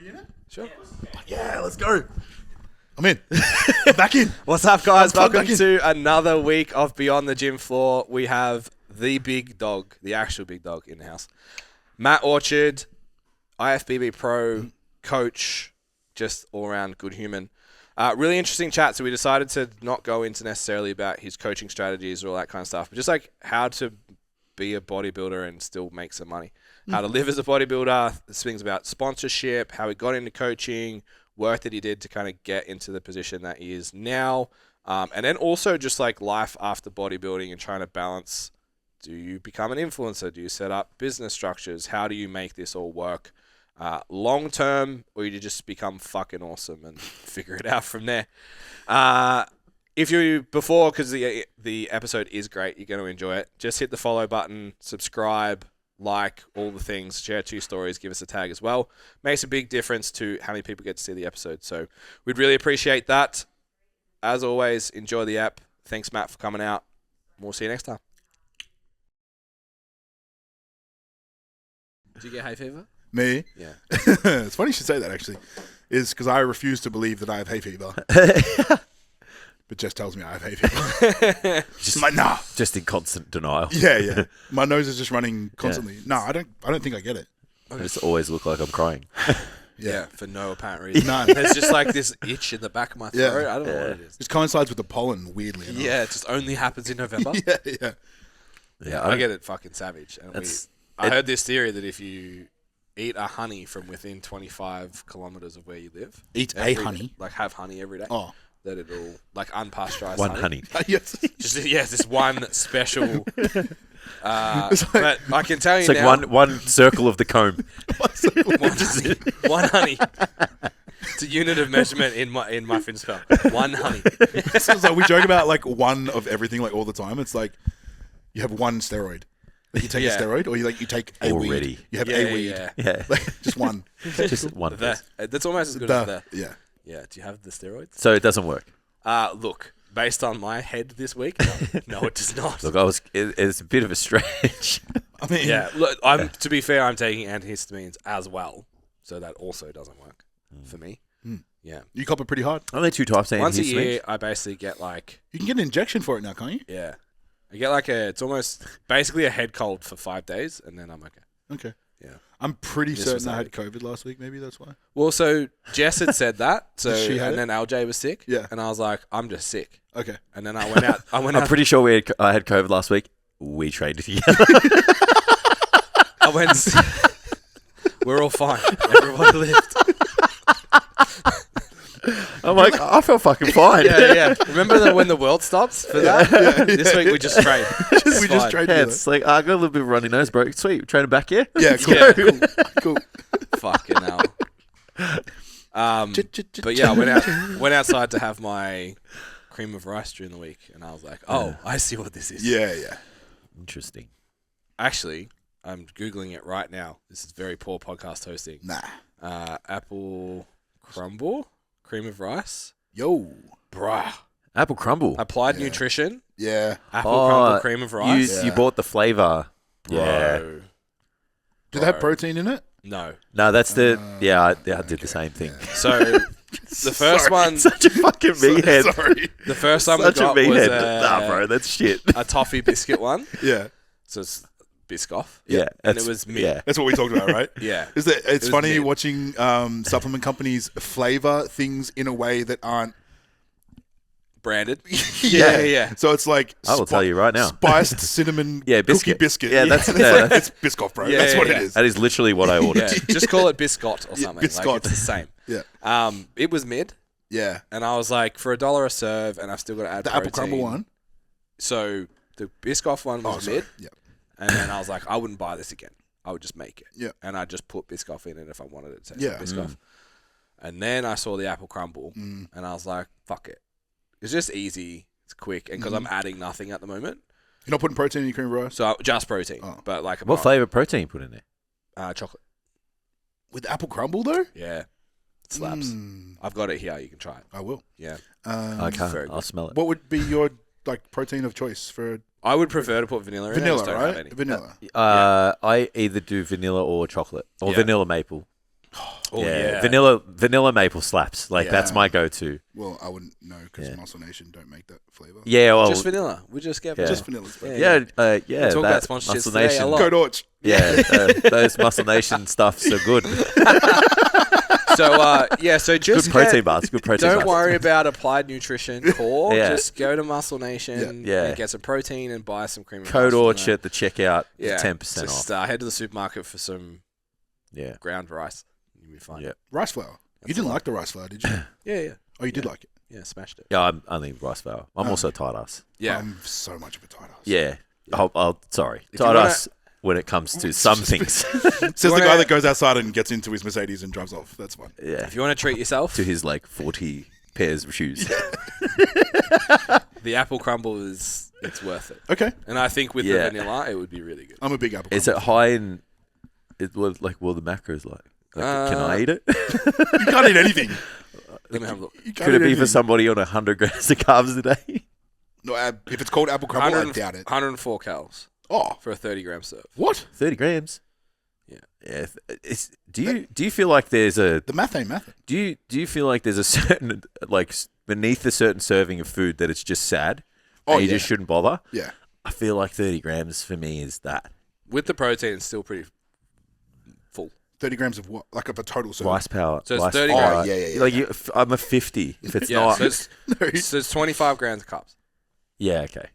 we in it? Sure. Yeah, let's go. I'm in. I'm back in. What's up, guys? I'm Welcome back in. to another week of Beyond the Gym Floor. We have the big dog, the actual big dog in the house. Matheu Orchard, IFBB Pro, coach, just all-around good human. Really interesting chat. So we decided to not go into necessarily about his coaching strategies or all that kind of stuff, but just like how to be a bodybuilder and still make some money. How to live as a bodybuilder, things about sponsorship, how he got into coaching, work that he did to kind of get into the position that he is now. And then also just like life after bodybuilding and trying to balance, do you become an influencer? Do you set up business structures? How do you make this all work long term, or you just become fucking awesome and figure it out from there? If you, because the episode is great, you're going to enjoy it, just hit the follow button, subscribe, like, all the things, share 2 stories, give us a tag as well. Makes a big difference to how many people get to see the episode. So we'd really appreciate that. As always, enjoy the app. Thanks, Matt, for coming out. We'll see you next time. Did you get hay fever? Me? Yeah. It's funny you should say that, actually. Is because I refuse to believe that I have hay fever. But Jess tells me I have hay fever. Just, I'm like, nah. Just in constant denial. Yeah. My nose is just running constantly. No, I don't think I get it. I just always look like I'm crying. Yeah, for no apparent reason. No. There's just like this itch in the back of my throat. Yeah. I don't know what it is. It coincides with the pollen, weirdly enough. Yeah, it just only happens in November. Yeah. I get it fucking savage. And I heard this theory that if you eat a honey from within 25 kilometers of where you live, Eat a honey? like have honey every day, that it'll, like unpasteurized One honey. Yes. Just this one special. But I can tell you It's like now, one circle of the comb. one honey. It's a unit of measurement in my FinSpell. One honey. So it's like we joke about like one of everything like all the time. It's like you have one steroid. Like you take a steroid, or you take a Already. weed. You have a weed. Yeah. Like, just one. Just one. That's almost as good as the. Yeah. Yeah. Do you have the steroids? So it doesn't work. Look, based on my head this week, no, it does not. Look, it's a bit of a stretch. I mean, Yeah, look, to be fair, I'm taking antihistamines as well, so that also doesn't work for me. Yeah. you cop it pretty hard. Are there 2 types of Once a antihistamines? year, I basically get like, You can get an injection for it now, can't you? yeah, I get like it's almost basically a head cold for 5 days, and then I'm okay. Okay. Yeah. I'm pretty This certain was I like- had COVID last week. Maybe that's why. Well, so Jess had said that, so She had and then LJ was sick, Yeah. and I was like, I'm just sick, Okay. and then I went out. I'm pretty sure I had COVID last week. We trained together. I went. We're all fine. Everybody lived. I'm like, I felt fucking fine. Yeah. Remember when the world stops for that? Yeah. This week we just trained. We just tried Yeah, to it's like, I got a little bit of runny nose, bro. Sweet. Training back here? Yeah, cool. Yeah. Cool. Fucking hell. But yeah, I went outside to have my cream of rice during the week, and I was like, oh, I see what this is. Yeah. Interesting. Actually, I'm Googling it right now. This is very poor podcast hosting. Nah. Apple crumble, cream of rice. Yo. Bruh. Apple crumble. Applied nutrition, Yeah. apple crumble, cream of rice. You bought the flavor. Yeah. Bro. Do they have protein in it? No. No, that's the... I did the same thing. So the first one... Such a fucking meathead. Sorry. The first one we Such a got was meathead. Nah, bro, that's shit. a toffee biscuit one. Yeah. So it's Biscoff. Yeah. And it was mid. Yeah. That's what we talked about, right? Yeah. Is that it's was funny mid. watching supplement companies flavor things in a way that aren't Branded. yeah. Yeah. So it's like I will tell you right now. spiced cinnamon cookie biscuit. biscuit. Yeah, that's it's, yeah, like, that's, it's Biscoff, bro. Yeah, that's what yeah. it is. that is literally what I ordered. Yeah. Just call it Biscott or something. Biscott. Like it's the same. Yeah. It was mid, Yeah. and I was like, for $1 a serve, and I've still got to add The protein. apple crumble one. So the Biscoff one was sorry. mid, Yeah. and then I was like, I wouldn't buy this again. I would just make it. Yeah. And I just put Biscoff in it if I wanted it to taste Yeah. like Biscoff. And then I saw the apple crumble, and I was like, fuck it. It's just easy. It's quick, and because I'm adding nothing at the moment, You're not putting protein in your cream of rice? so just protein. Oh. But like What flavour protein you put in there? chocolate. With apple crumble, though? Yeah, it slaps. I've got it here. You can try it. I will. Yeah, I can't. very I'll good. smell it. What would be your protein of choice for I would prefer to put vanilla in. I vanilla, just don't have right? any. Vanilla. I either do vanilla or chocolate. Or Yeah. vanilla maple. Oh, yeah. Vanilla maple slaps. Like, Yeah. that's my go-to. Well, I wouldn't know because Muscle Nation don't make that flavor. Yeah, well... Just vanilla. We just get vanilla. Just vanilla. Yeah, talk about that sponsorships Muscle today a Nation. lot. Code Orch. Yeah, those Muscle Nation stuffs are good. So just Good protein bars. Good protein Don't bars. worry about Applied Nutrition Core. Yeah. Just go to Muscle Nation Yeah. and get some protein and buy some cream. Code Orch at the checkout. Yeah. 10% Just off. head to the supermarket for some Yeah. ground rice. You'll be fine. Yeah. Rice flour. You didn't like the rice flour, did you? Yeah. Oh, you did like it? Yeah, smashed it. Yeah, I'm only rice flour. I'm also a tight ass. Yeah. I'm so much of a tight ass. Yeah. Sorry. If you Tight wanna- ass when it comes to some things. Says the guy that goes outside and gets into his Mercedes and drives off. That's fine. Yeah. If you want to treat yourself, To his, 40 pairs of shoes. the apple crumble it's worth it. Okay. And I think with Yeah. the vanilla, it would be really good. I'm a big apple. Is it high in... What the macros like? Can I eat it? You can't eat anything. Let me have a look. You can't Could it eat be for anything. somebody on 100 grams of carbs a day? No, if it's called apple crumble, I doubt it. 104 calories Oh, for a 30-gram serve. what? 30 grams? Yeah. Yeah. Do you feel like there's a... The math ain't math. Do you feel like there's a certain... beneath a certain serving of food that it's just sad? Oh, and you yeah. just shouldn't bother? Yeah. I feel like 30 grams for me is that. With the protein, it's still pretty full. 30 grams of what? Like of a total serving. Rice powder. So it's rice 30 flour. grams. Oh, yeah. Like I'm a 50 if it's Yeah, not. so it's 25 grams of carbs. Yeah, okay.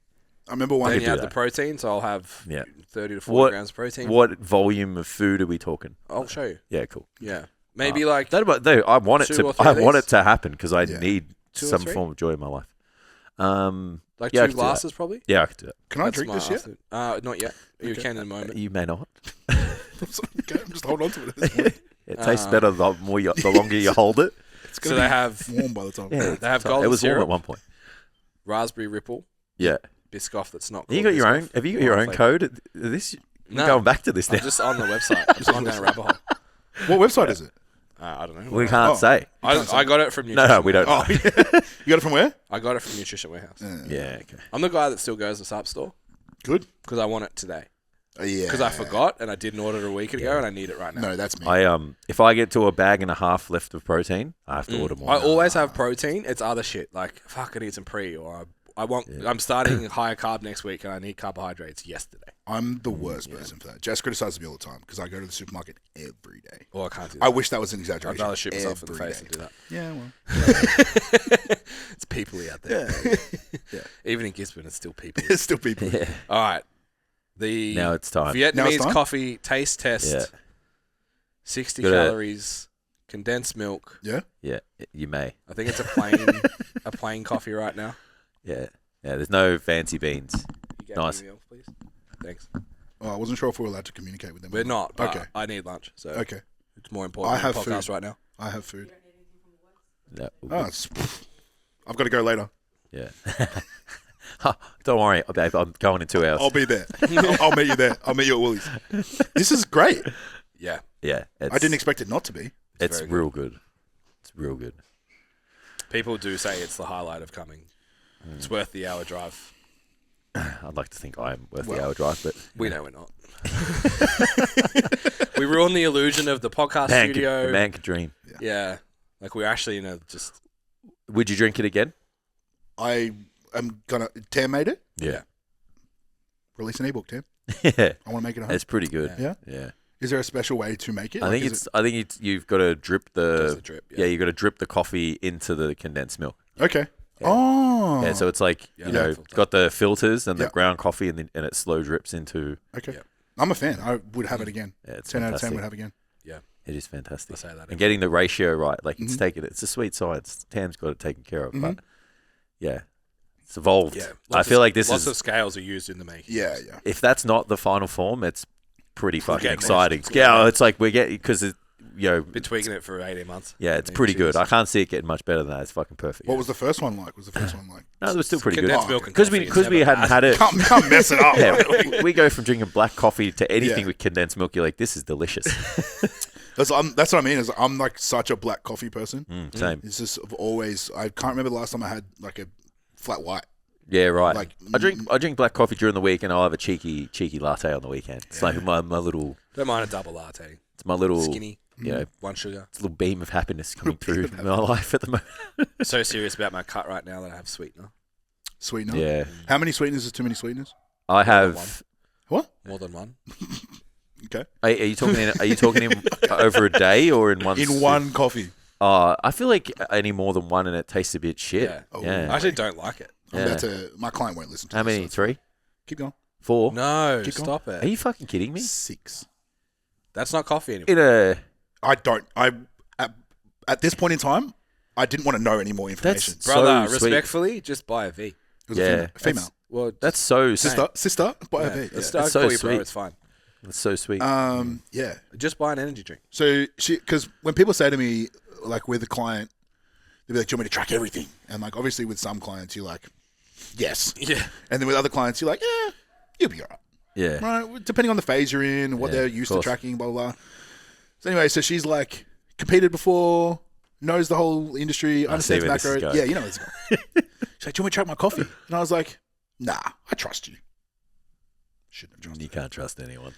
I remember one. Then could you do have that. the protein, so I'll have Yeah. 30 to 40 What- grams of protein. What volume of food are we talking? I'll show you. Yeah, cool. Yeah. Maybe like I want it two to. or three I of want these? it to happen because I Yeah. need Two or some three? form of joy in my life. like yeah, I two could do that. glasses probably. Yeah, I could do that. Can I That's drink my this yet? afternoon. Not yet. You Okay. can in a moment. You may not. Okay, I'm just holding on to it at this point. It tastes better the longer you hold it. It's So gonna they be have warm by the time. Yeah, They have so golden It was warm syrup. at one point. raspberry ripple, Yeah. Biscoff that's not. You called got your own. Biscoff. Have you got your own Flavor. code? This. No. We're going back to this now. I'm just on the website. I'm just on down a rabbit hole. What website is it? I don't know. We can't Oh. say. I got it from Nutrition No, we don't. Oh, you got it from where? I got it from Nutrition Warehouse. Yeah. Okay. I'm the guy that still goes to the Sup store Good. because I want it today. Yeah. Because I forgot and I didn't order it a week ago and I need it right now. No, that's me. If I get to a bag and a half left of protein, I have to order more. I always have protein. It's other shit like fuck. I need some pre or I want. I'm starting higher carb next week and I need carbohydrates yesterday. I'm the worst person for that. Jess criticizes me all the time because I go to the supermarket every day. Or I can't do that. I wish that was an I'd exaggeration. rather shoot myself in the Every face day. and do that. Yeah, well. It's peoply out there. Yeah. Even in Gisborne, it's still people. It's still people. Yeah. All right. The Now it's time. Now it's Vietnamese time? coffee taste test. Yeah. 60 Gotta- calories, condensed milk. Yeah? Yeah. You may. I think it's a plain coffee right now. Yeah. Yeah. There's no fancy beans. You get Nice. me milk, please. Thanks. Oh, I wasn't sure if we were allowed to communicate with them. We're not. But Okay. I need lunch, so Okay. it's more important. I have than the podcast food. right now. I have food. No. Oh, I've got to go later. Yeah. Don't worry, babe. I'm going in 2 hours. I'll be there. I'll meet you there. I'll meet you at Woolies. This is great. Yeah. Yeah. I didn't expect it not to be. It's very real good. It's real good. People do say it's the highlight of coming. It's worth the hour drive. I'd like to think I'm worth the hour drive, but We know we're not. We ruined the illusion of the podcast man studio. could, a man could dream. Yeah. Like we're actually in a just. Would you drink it again? I am going to... Tam made it. Yeah. Release an ebook, Tam. Yeah. I want to make it a home. It's pretty good. Yeah? Yeah. Is there a special way to make it? I think you've got to drip Does the the drip, yeah. You've got to drip the coffee into the condensed milk. Okay. Oh. Yeah, so it's like Yeah, you know, filter. got the filters and the Yeah. ground coffee, and it slow drips into. Okay. Yeah. I'm a fan. I would have it again. Yeah, it's 10 out of 10 fantastic. would have again. Yeah. It is fantastic. I say that. And getting the ratio right, like it's Mhm. taken. It's a sweet science. Tam's got it taken care of, Mhm. but yeah, it's evolved. Yeah. I feel like this lots is of scales are used in the making. Yeah, yeah. if that's not the final form, it's pretty fucking getting exciting. there. Yeah, it's like we're getting because Been tweaking it for 18 months. yeah, it's Maybe pretty 2 good. I years. can't see it getting much better than that. It's fucking perfect. What was the first one like? Was the first one like? No, it was still pretty good. Condensed Oh, milk and Because coffee we is never hadn't bad. had it. Can't mess it up. Yeah, we go from drinking black coffee to anything Yeah. with condensed milk. You're like, this is delicious. That's what I mean. Is I'm like such a black coffee person. Same. It's just always. I can't remember the last time I had like a flat white. Yeah, right. Like, I drink black coffee during the week, and I'll have a cheeky latte on the weekend. It's like my little. Don't mind a double latte. It's my little. Skinny. you know, One sugar. it's a little beam of happiness coming through my life at the moment. So serious about my cut right now that I have sweetener. Sweetener. Yeah. How many sweeteners is too many sweeteners? I have. What? More than one. Okay. Are you talking? Are you talking in, over a day or in one? In one coffee. I feel like any more than one and it tastes a bit shit. Yeah. Oh. Yeah. I actually don't like it. I'm about to. My client won't listen to How this. many? so 3? keep going. 4? No, Keep going. stop Are it. you fucking kidding me? 6. That's not coffee anymore. In a I don't. At this point in time, I didn't want to know any more information. That's- Brother, so sweet. respectfully, just buy a V. It was Yeah, a female. Well, that's so Sister, buy a yeah, V. let's Yeah. start That's so call you bro. sweet. It's fine. That's so sweet. Yeah. Just buy an energy drink. So because when people say to me, like with a client, they'll be like, "Do you want me to track everything?" And like, obviously, with some clients, you're like, "Yes," Yeah. and then with other clients, you're like, "Yeah, you'll be alright." yeah. Right? Depending on the phase you're in, what Yeah, they're of used to course. tracking, blah blah blah. So anyway, so she's like competed before, knows the whole industry, understands where this is macro. going. Yeah, you know where it's going. She's like, "Do you want me to track my coffee?" And I was like, "Nah, I trust you." Shouldn't have trusted. You can't trust anyone.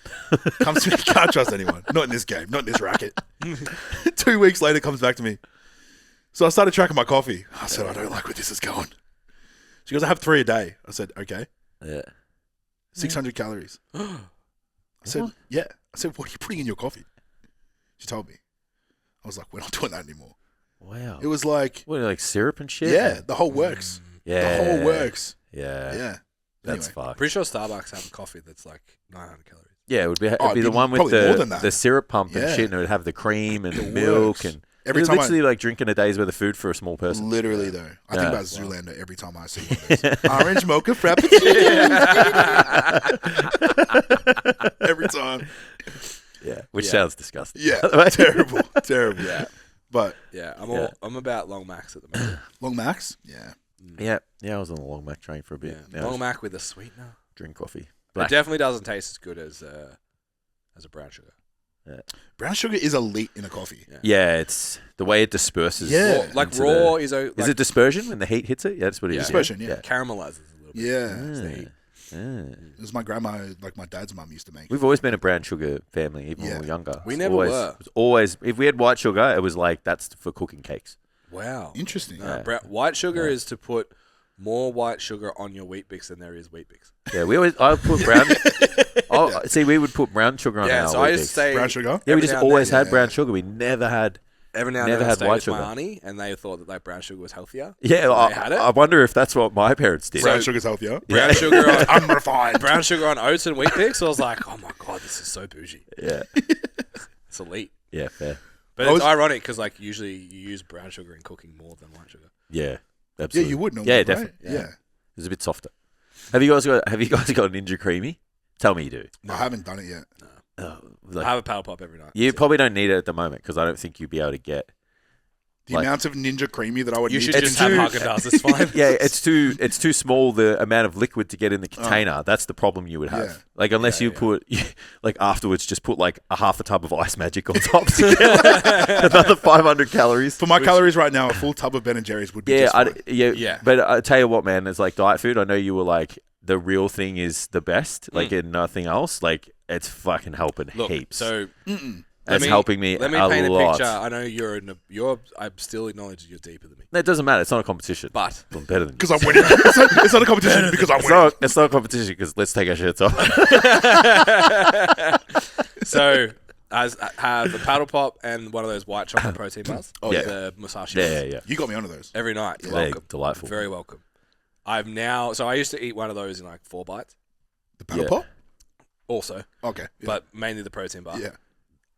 Comes to me, can't trust anyone. Not in this game. Not in this racket. 2 weeks later, comes back to me. So I started tracking my coffee. I said, "I don't like where this is going." She goes, "I have 3 a day." I said, "Okay, Yeah. 600 calories." I said, What? "Yeah." I said, "What are you putting in your coffee?" She told me. I was like, "We're not doing that anymore." Wow. It was like, What, like syrup and shit? yeah, the whole works. Yeah. The whole works. Yeah. Yeah. That's Anyway. fucked. Pretty sure Starbucks have a coffee that's like 900 calories. Yeah, it would be, it'd it'd be the be one with probably more than that. the syrup pump and Yeah. shit, and it would have the cream and the It milk works. and Every it's time I- literally like drinking a day's worth of food for a small person. Literally, though. I think Yeah. about Zoolander every time I see one of those. Orange mocha frappuccino. Every time. Yeah, which Yeah. sounds disgusting. Yeah. by the way. Terrible. Terrible. Yeah. But Yeah. Yeah. I'm about long max at the moment. long max? Yeah. Yeah, I was on the long Mac train for a bit. Yeah. Now I Long just mac with a sweetener. drink coffee. It Black. definitely doesn't taste as good as a brown sugar. Brown sugar is elite in a coffee. Yeah, it's the way it disperses. Yeah. Like into raw the- is a. Is Like it dispersion when the heat hits it? Yeah, that's what it is. Dispersion, yeah. caramelizes a little bit. Yeah. Ah. It was my grandma, like my dad's mum used to make. We've always been a brown sugar family, even when Yeah. we were younger. We It's never always, were. It was always, if we had white sugar, it was like, that's for cooking cakes. Wow. Interesting. No, Yeah. white sugar is to put more white sugar on your wheat bix than there is wheat bix. Yeah, I put brown. See, we would put brown sugar on Yeah, our so I Weet used to Bix. say Brown sugar? Yeah, we every just now and always then, had yeah. brown sugar. We never had. every now and Never then I had stayed white with sugar. my auntie, and they thought that like brown sugar was healthier. Yeah, So I, they had it. I wonder if that's what my parents did. Brown sugar's healthier. Brown sugar on Unrefined. brown sugar on oats and wheat bix. I was like, oh my god, this is so bougie. Yeah, It's elite. yeah, fair. But I it's was- ironic because like usually you use brown sugar in cooking more than white sugar. Yeah, Yeah, absolutely. you would normally, Yeah, right? definitely. Yeah. It's a bit softer. Have you guys got Ninja Creamy? Tell me you do. I haven't done it yet. Like, I have a paddle pop every night. you probably don't need it at the moment because I don't think you'd be able to get. The Like- amount of Ninja Creamy that I would You need should to just have consume- Haagen-Dazs. It's fine. Yeah, it's too small the amount of liquid to get in the container. That's the problem you would have. Yeah. Like unless Yeah, you yeah. put like afterwards, just put like a half a tub of ice magic on top to get another 500 calories. For my calories right now, a full tub of Ben & Jerry's would be Yeah, just fine. Yeah. But I tell you what, man, it's like diet food. I know you were like the real thing is the best, like and nothing else. Like it's fucking helping Look, heaps. so It's helping me Let me a paint lot. a picture. I know you're. I still acknowledge you're deeper than me, No, it doesn't matter. It's not a competition. but I'm better than you. Because I'm winning. It's not a competition because I'm It's winning. not a competition because let's take our shirts off. so I have a paddle pop and one of those white chocolate protein bars. Oh, yeah. The Musashi. yeah. You got me onto those. Every night. You're They're welcome. delightful. Very welcome. I've now. So I used to eat one of those in like 4 bites. The paddle Yeah. pop? Also, Okay. Yeah. but mainly the protein bar. yeah.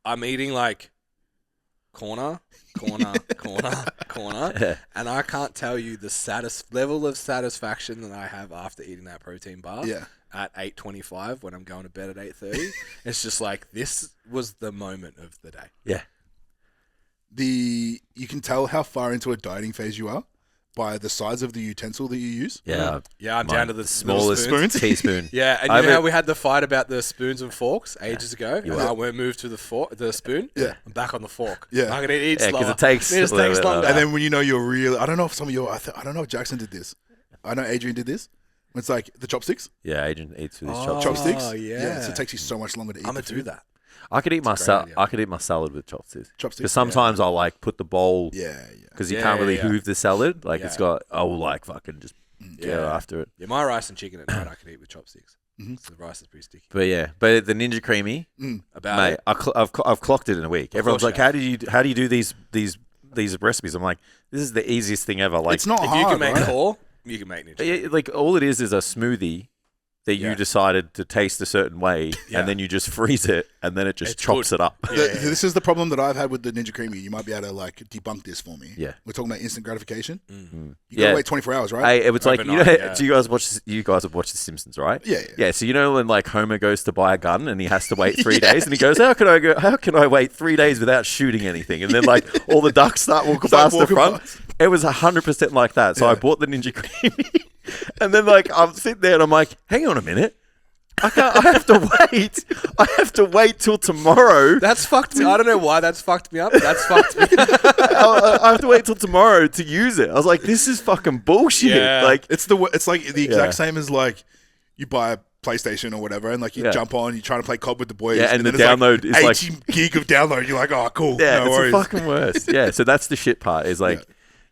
I'm eating like corner, corner, and I can't tell you the level of satisfaction that I have after eating that protein bar. Yeah. At 8:25 when I'm going to bed at 8:30, it's just like this was the moment of the day. Yeah. You can tell how far into a dieting phase you are by the size of the utensil that you use. Yeah. Yeah, I'm Mine- down to the smallest spoons. teaspoon. Yeah, and I you know how haven't- we had the fight about the spoons and forks ages ago, and were. I went moved to the spoon. Yeah. I'm back on the fork. Yeah. I'm gonna eat Yeah, 'cause slower. it takes It just a little takes bit longer. longer. And then when you know you're really, I don't know if some of you, I don't know if Jackson did this. I know Adrian did this. It's like the chopsticks. Yeah, Adrian eats with his Oh, chopsticks. Chopsticks. yeah. So it takes you so much longer to eat. I'm the gonna do food. that. I could eat my idea. I could eat my salad with chopsticks. Chopsticks. Because sometimes I'll like put the bowl Yeah. because you Yeah, can't really yeah. hoove the salad. Like it's Yeah. got I will like fucking just go after it. Yeah, my rice and chicken at night I can eat with chopsticks. Mhm. So the rice is pretty sticky. But yeah, but the Ninja Creamy, About mate, it. I've clocked it in a week. Everyone's course like, you how do you do these recipes? I'm like, this is the easiest thing ever. Like It's not If hard, you can make right? core, you can make ninja. like all it is a smoothie that you Yeah. decided to taste a certain way, Yeah. and then you just freeze it, and then it just It's chops good. it up. This is the problem that I've had with the Ninja Creamy. You might be able to like debunk this for me. Yeah. We're talking about instant gratification. Mm. You gotta Yeah. wait 24 hours, right? Hey, it was like Overnight, yeah. do you guys have watched The Simpsons, right? Yeah. Yeah, so you know when like Homer goes to buy a gun and he has to wait 3 days, and he goes, "How can I wait 3 days without shooting anything?" And then like all the ducks start walking Start past the walking front. past. It was 100% like that. So Yeah. I bought the Ninja Creamy, and then like I'm sitting there and I'm like, "Hang on a minute, I have to wait. I have to wait till tomorrow. That's fucked me. I don't know why that's fucked me up. That's fucked me. I have to wait till tomorrow to use it." I was like, "This is fucking bullshit." Yeah. Like, It's like the exact Yeah. same as like you buy a PlayStation or whatever, and like you Yeah. jump on, you're trying to play COD with the boys. Yeah, and then the it's download is like 80 gig of download. You're like, oh, cool. yeah, no it's worries. the fucking worst. Yeah, so that's the shit part. Is like,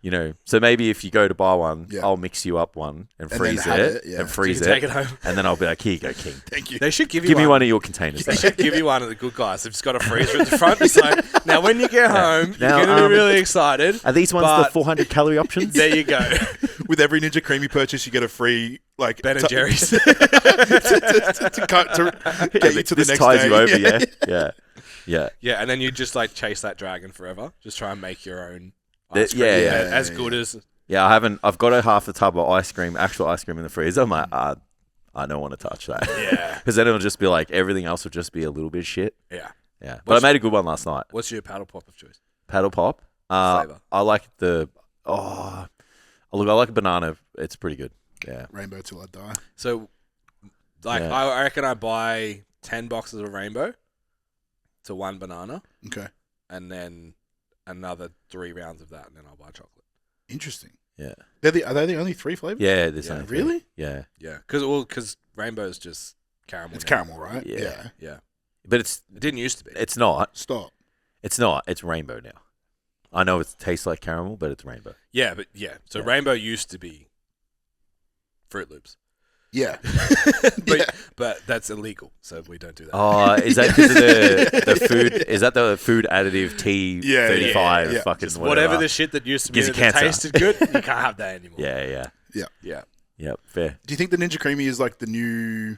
you know, so maybe if you go to buy one, Yeah. I'll mix you up one and then freeze have it, it, yeah. and freeze So you it, take it home. and then I'll be like, "Here you go, King. Thank you. They should give you Give me one. one of your containers." They should give you one of the good guys. They've just got a freezer at the front. It's like, now when you get home, Now, you're going to be really excited. Are these ones the but 400 calorie options? There you go. With every Ninja Creamy purchase, you get a free like Ben and Jerry's. to get you to the this next ties day. you over, yeah. Yeah, and then you just like chase that dragon forever. Just try and make your own The- ice cream. yeah, yeah. As good as... Yeah, I've got a half a tub of actual ice cream in the freezer. I'm like, I don't want to touch that. Yeah. Because then it'll just be like, everything else will just be a little bit shit. Yeah. Yeah. But I made a good one last night. What's your paddle pop of choice? Paddle pop. Flavor. I like I like a banana. It's pretty good. Yeah. Rainbow till I die. So, like, Yeah. I reckon I buy 10 boxes of rainbow to one banana, Okay, and then another 3 rounds of that, and then I'll buy chocolate. interesting. Yeah. Are they the only 3 flavors? Yeah. There's Yeah. only three. Really? Yeah. Yeah, because rainbow's just caramel. It's now. caramel, right? Yeah. Yeah, But it it didn't used to be. not. Stop. It's not. It's rainbow now. I know it tastes like caramel, but it's rainbow. Yeah, but yeah. So Yeah. rainbow used to be Fruit Loops, Yeah. but Yeah. but that's illegal, so we don't do that. Oh, is that because of the food? Is that the food additive T35 yeah. fucking Just whatever? whatever the shit that used to be Gives you that cancer. tasted good, you can't have that anymore. Yeah. Yeah. Yep. Fair. Do you think the Ninja Creamy is like the new?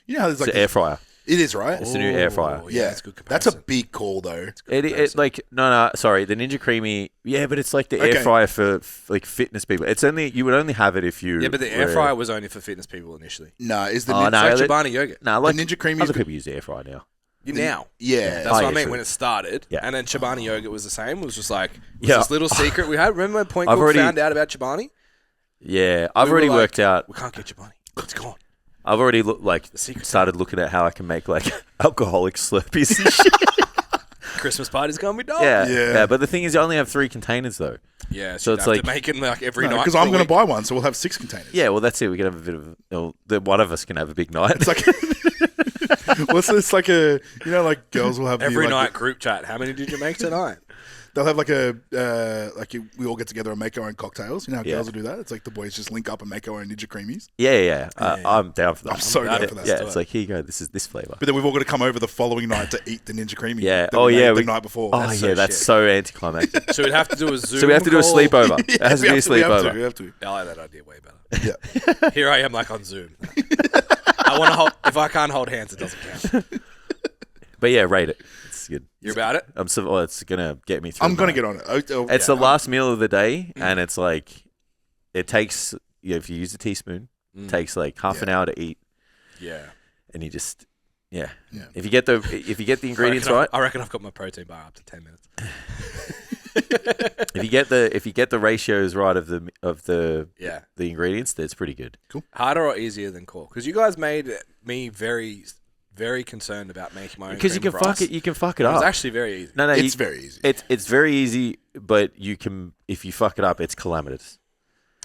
You know how there's It's like an air fryer. it is, right? It's the new air fryer. Oh, Yeah, that's good That's a comparison. big call though. It like no sorry the Ninja Creamy but it's like the air Okay. fryer for like fitness people. It's only you would only have it if you Yeah, but the air fryer was only for fitness people initially. No, is the Oh, Ninja, no. It's like the- Chobani yogurt. like the Ninja Creamy other is people use the air fryer now. Now. yeah. That's what yeah, I mean true. when it started. Yeah. And then Chobani yogurt was the same. It was just like Yeah. this little secret we had. Remember when Point I've Cook already- found out about Chobani? Yeah, I've We were already like, worked out. We can't get Chobani. It's gone. I've already The secret started looking at how I can make like alcoholic Slurpees and shit. Christmas party's gonna be done. Yeah. But the thing is, you only have 3 containers though. Yeah, So so it's it's like like- making like every night. because for a I'm going to week. buy one, so we'll have 6 containers. Yeah, well that's it. We can have a bit of one of us can have a big night. It's like it's like a like girls will have Every like, night group chat. How many did you make tonight? They'll have like we all get together and make our own cocktails. You know how Yeah. girls will do that? It's like the boys just link up and make our own Ninja Creamies. Yeah. I'm down for that. I'm so down for that. Yeah, stuff. it's like here you go. This is this flavor. But then we've all got to come over the following night to eat the Ninja Creamy. Yeah. that we made we the night before. Oh That's yeah, so that's shit. so anticlimactic. So we'd have to do a Zoom. So we have to do a call. sleepover. It has to be a we sleepover. have to. I like that idea way better. Yeah. Here I am, like on Zoom. I want to hold. If I can't hold hands, it doesn't count. But yeah, rate it. It's good. You're about it. It's gonna get me through. I'm going to the night. get on it. It's the last meal of the day, and it's like it takes. If you use a teaspoon, it takes like half an hour to eat, Yeah. and you just yeah. Yeah. If you get the ingredients right, I reckon I've got my protein bar up to 10 minutes. if you get the ratios right of the Yeah. the ingredients, that's pretty good. Harder or easier than core? Because you guys made me very, very concerned about making my own. Because you cream can of fuck rice. it. You can fuck it It was up. actually very easy. No, It's very easy. It's very easy, but you can if you fuck it up, it's calamitous.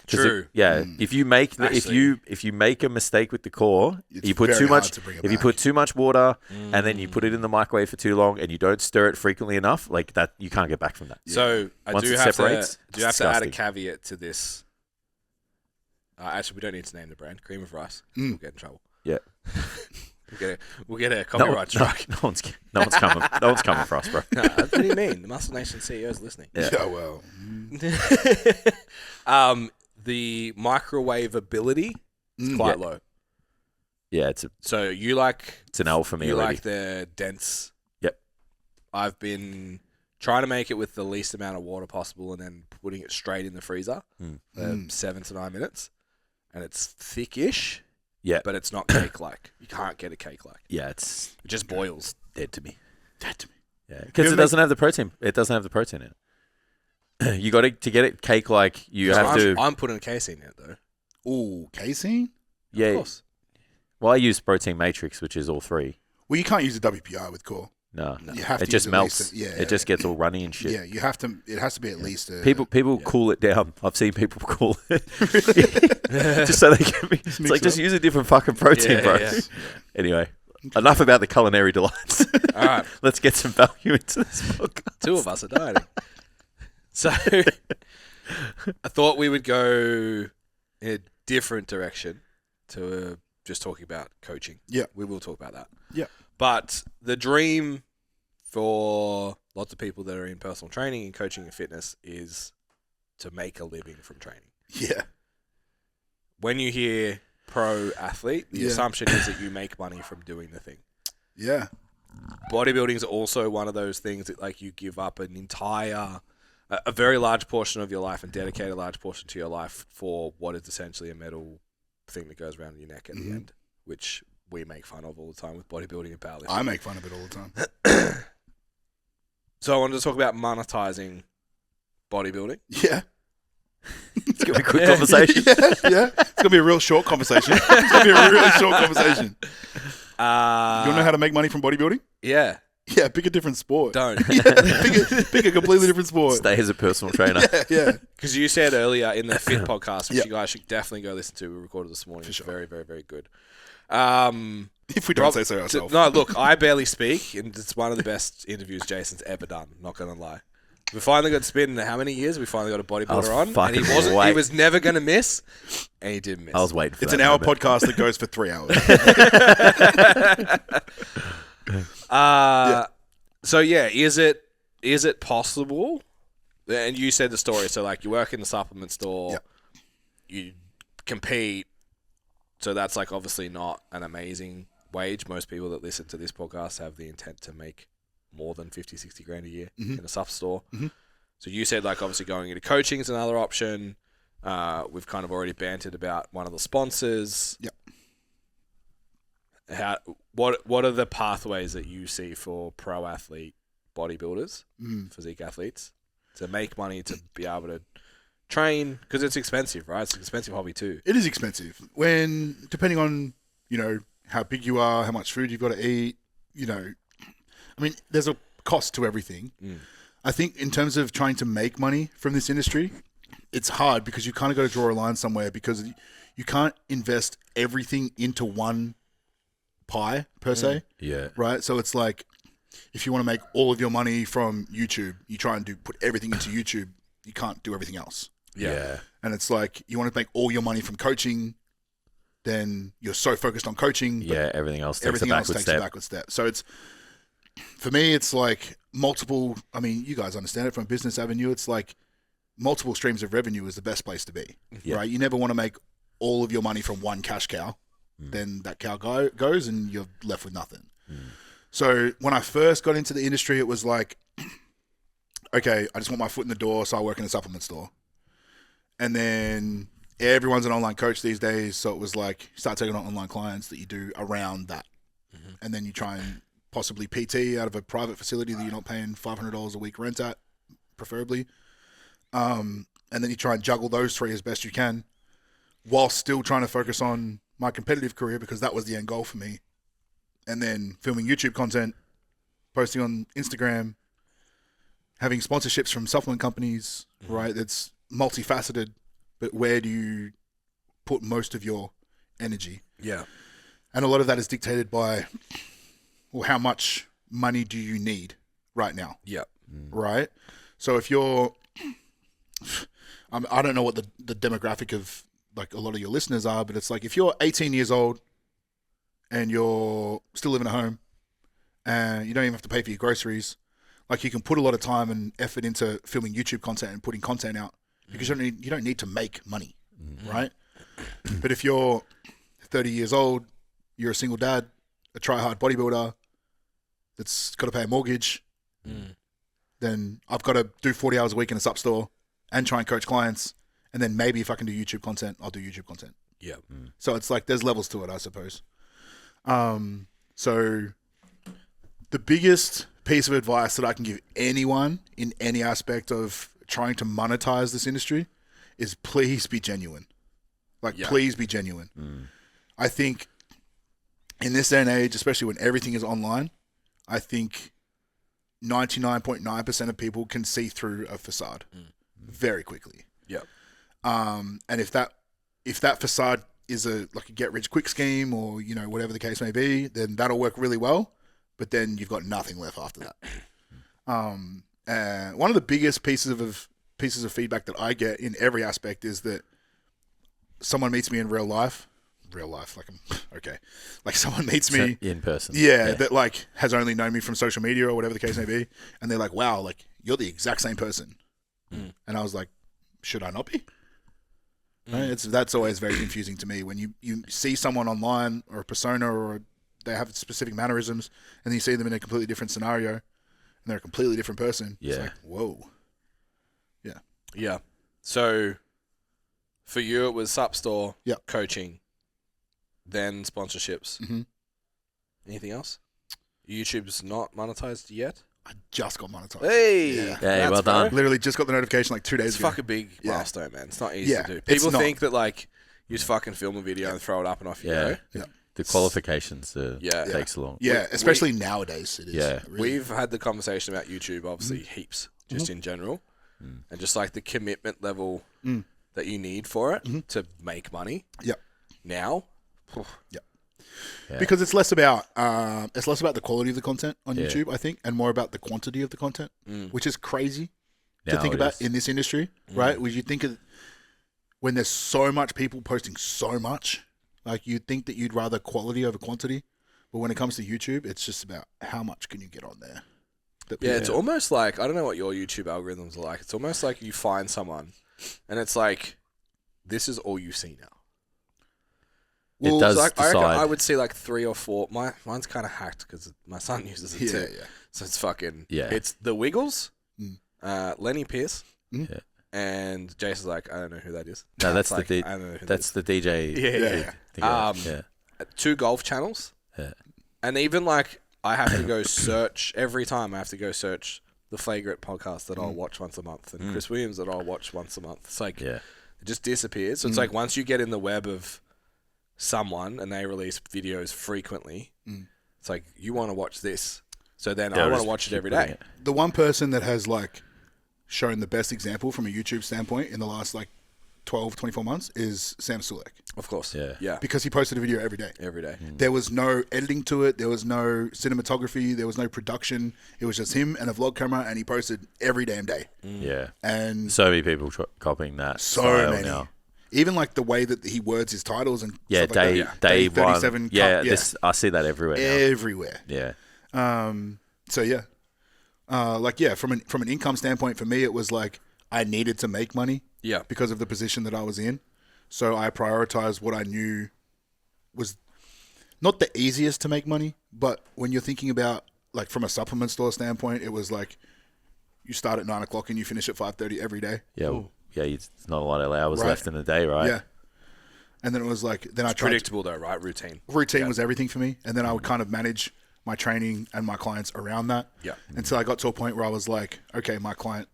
True. If you make Actually- if you make a mistake with the core, It's you put very too hard much. to bring it If you back. put too much water and then you put it in the microwave for too long and you don't stir it frequently enough, like that, you can't get back from that. So I Once do it have separates, to add a disgusting. caveat to this. Actually, we don't need to name the brand. Cream of Rice. We'll get in trouble. Yeah. We'll get a copyright strike. No one's coming. No one's coming for us, bro. No, what do you mean? The Muscle Nation CEO is listening. Yeah. well. The microwave ability is quite low. Yeah, So you like it's an L for me you already. like the dense. Yep. I've been trying to make it with the least amount of water possible and then putting it straight in the freezer for 7 to 9 minutes. And it's thickish, but it's not cake-like. You can't get a cake-like. Yeah, it just boils. dead to me. Dead to me. Yeah, because it doesn't have the protein. It doesn't have the protein in it. You got to get it cake like. You have to. I'm putting a casein in it though. Ooh, casein? Yeah. Of course. Well, I use protein matrix, which is all three. Well, you can't use a WPI with core. No. You have It to just use at least melts. a- It just gets all runny and shit. Yeah, you have to. It has to be at least a. People cool it down. I've seen people cool it just so they can be. It's like it just up. use a different fucking protein, bro. yeah. Anyway, enough about the culinary delights. All right. Let's get some value into this podcast. 2 of us are dieting. So I thought we would go in a different direction to just talking about coaching. Yeah. We will talk about that. Yeah. But the dream for lots of people that are in personal training and coaching and fitness is to make a living from training. Yeah. When you hear pro athlete, the assumption is that you make money from doing the thing. Yeah. Bodybuilding is also one of those things that like you give up an entire, a very large portion of your life and dedicate a large portion to your life for what is essentially a metal thing that goes around your neck at the end, which we make fun of all the time with bodybuilding and powerlifting. I make fun of it all the time. So I wanted to talk about monetizing bodybuilding. Yeah. It's gonna be a quick conversation. Yeah. It's gonna be a real short conversation. It's gonna be a really short conversation. You want to know how to make money from bodybuilding? Yeah. Yeah, pick a different sport. Don't. pick a completely different sport. Stay as a personal trainer. Yeah. Because you said earlier in the Fit podcast, which Yeah. you guys should definitely go listen to. We recorded this morning. For It's sure. very, very, very good. If we don't say so ourselves. No, look, I barely speak, and it's one of the best interviews Jason's ever done. Not going to lie. We finally got to spin how many years? We finally got a I was bodybuilder on, and fucking he wasn't. He wait- was never going to miss, and he did miss. I was waiting for It's that an hour moment. podcast that goes for 3 hours. So yeah, is it possible? And you said the story. So like, you work in the supplement store, Yep. you compete. So that's like obviously not an amazing wage. Most people that listen to this podcast have the intent to make more than 50, 60 grand a year in a sup store. So you said like obviously going into coaching is another option. We've kind of already bantered about one of the sponsors. Yep. What are the pathways that you see for pro athlete bodybuilders, physique athletes, to make money to be able to train? Because it's expensive, right? It's an expensive hobby too. It is expensive. Depending on, how big you are, how much food you've got to eat, I mean, there's a cost to everything. I think in terms of trying to make money from this industry, it's hard because you kind of got to draw a line somewhere because you can't invest everything into one pie per se. Yeah. Right? So it's like if you want to make all of your money from YouTube, you try and put everything into YouTube, you can't do everything else. Yeah. And it's like you want to make all your money from coaching, then you're so focused on coaching. But Yeah, everything else takes everything a else backward takes step. a backward step. So it's, for me, it's like multiple, I mean, you guys understand it from a business avenue. It's like multiple streams of revenue is the best place to be, right? You never want to make all of your money from one cash cow. Then that cow goes and you're left with nothing. So when I first got into the industry, it was like, okay, I just want my foot in the door, so I work in a supplement store. And then everyone's an online coach these days, so it was like start taking on online clients that you do around that. And then you try and possibly PT out of a private facility that you're not paying $500 a week rent at, preferably. And then you try and juggle those three as best you can while still trying to focus on my competitive career because that was the end goal for me. And then filming YouTube content, posting on Instagram, having sponsorships from supplement companies, right? It's multifaceted. but where do you put most of your energy? Yeah. And a lot of that is dictated by, well, how much money do you need right now? Yeah. Right? So if you're, I don't know what the demographic of like a lot of your listeners are, but it's like if you're 18 years old and you're still living at home and you don't even have to pay for your groceries, like you can put a lot of time and effort into filming YouTube content and putting content out because you don't need to make money, right? But if you're 30 years old, you're a single dad, a try-hard bodybuilder that's got to pay a mortgage, then I've got to do 40 hours a week in a sub store and try and coach clients. And then maybe if I can do YouTube content, I'll do YouTube content. Yeah. So it's like there's levels to it, I suppose. So the biggest piece of advice that I can give anyone in any aspect of trying to monetize this industry is please be genuine. Please be genuine. I think in this day and age, especially when everything is online, I think 99.9% of people can see through a facade very quickly. Yeah. And if that facade is a get rich quick scheme or, you know, whatever the case may be, then that'll work really well. But then you've got nothing left after that. One of the biggest pieces of feedback that I get in every aspect is that someone meets me in real life, like someone meets me in person. Yeah, that like has only known me from social media or whatever the case may be, and they're like, "Wow, like you're the exact same person," and I was like, "Should I not be?" Right? That's always very confusing to me when you see someone online or a persona or they have specific mannerisms, and then you see them in a completely different scenario, and they're a completely different person. Yeah. It's like, whoa. Yeah. Yeah. So for you, it was sub store, Yep. coaching, then sponsorships. Mm-hmm. Anything else? YouTube's not monetized yet? I just got monetized. Hey! Yeah. Hey, well done. Literally just got the notification like 2 days It's ago. fucking big Yeah. milestone, man. It's not easy Yeah, to do. it's People not. think that, like, you just fucking film a video and throw it up and off you go. Yeah. The qualifications Yeah. takes a long. Yeah, especially nowadays it is. Yeah. Really. We've had the conversation about YouTube, obviously, heaps, just in general. And just, like, the commitment level that you need for it to make money. Yep. Now. Yep. Yeah. Because it's less about the quality of the content on YouTube, I think, and more about the quantity of the content, which is crazy to Now think it about is. in this industry, right? When you think of when there's so much people posting so much, like you'd think that you'd rather quality over quantity, but when it comes to YouTube, it's just about how much can you get on there. Yeah, it's almost like, I don't know what your YouTube algorithms are like. It's almost like you find someone and it's like, this is all you see now. It does So I reckon decide. I would see like 3 or 4. Mine's kind of hacked because my son uses it too. Yeah. So it's fucking, Yeah. it's The Wiggles, Lenny Pierce, Yeah. and Jason's like, I don't know who that is. No, that's It's the like, I don't know who that's the DJ. Yeah. thing, yeah. 2 golf channels. Yeah. And even like, I have to go search every time. I have to go search the Flagrant podcast that I'll watch once a month, and Chris Williams that I'll watch once a month. It's like Yeah. it just disappears. So it's like once you get in the web of someone and they release videos frequently, it's like you want to watch this. So then I They'll want just to watch it keep every putting day. it. The one person that has like shown the best example from a YouTube standpoint in the last like 12, 24 months is Sam Sulek, Of course. Yeah. Yeah. because he posted a video every day. Every day. There was no editing to it. There was no cinematography. There was no production. It was just him and a vlog camera, and he posted every damn day. Yeah. And So many people copying that. so style many. now. Even like the way that he words his titles and Yeah, stuff like day that. day Day 37 one. cup, Yeah, yeah. this I see that everywhere now. Everywhere. Yeah. So yeah, from an income standpoint, for me, it was like I needed to make money. Yeah. Because of the position that I was in, so I prioritized what I knew was not the easiest to make money. But when you're thinking about like from a supplement store standpoint, it was like you start at 9 o'clock and you finish at 5:30 every day. Yeah. Yeah. It's not a lot of hours Right. left in the day, right? Yeah. And then it was like I tried. Predictable though, right? Routine. Routine was everything for me, and then I would kind of manage my training and my clients around that. Yeah. Until I got to a point where I was like, okay, my client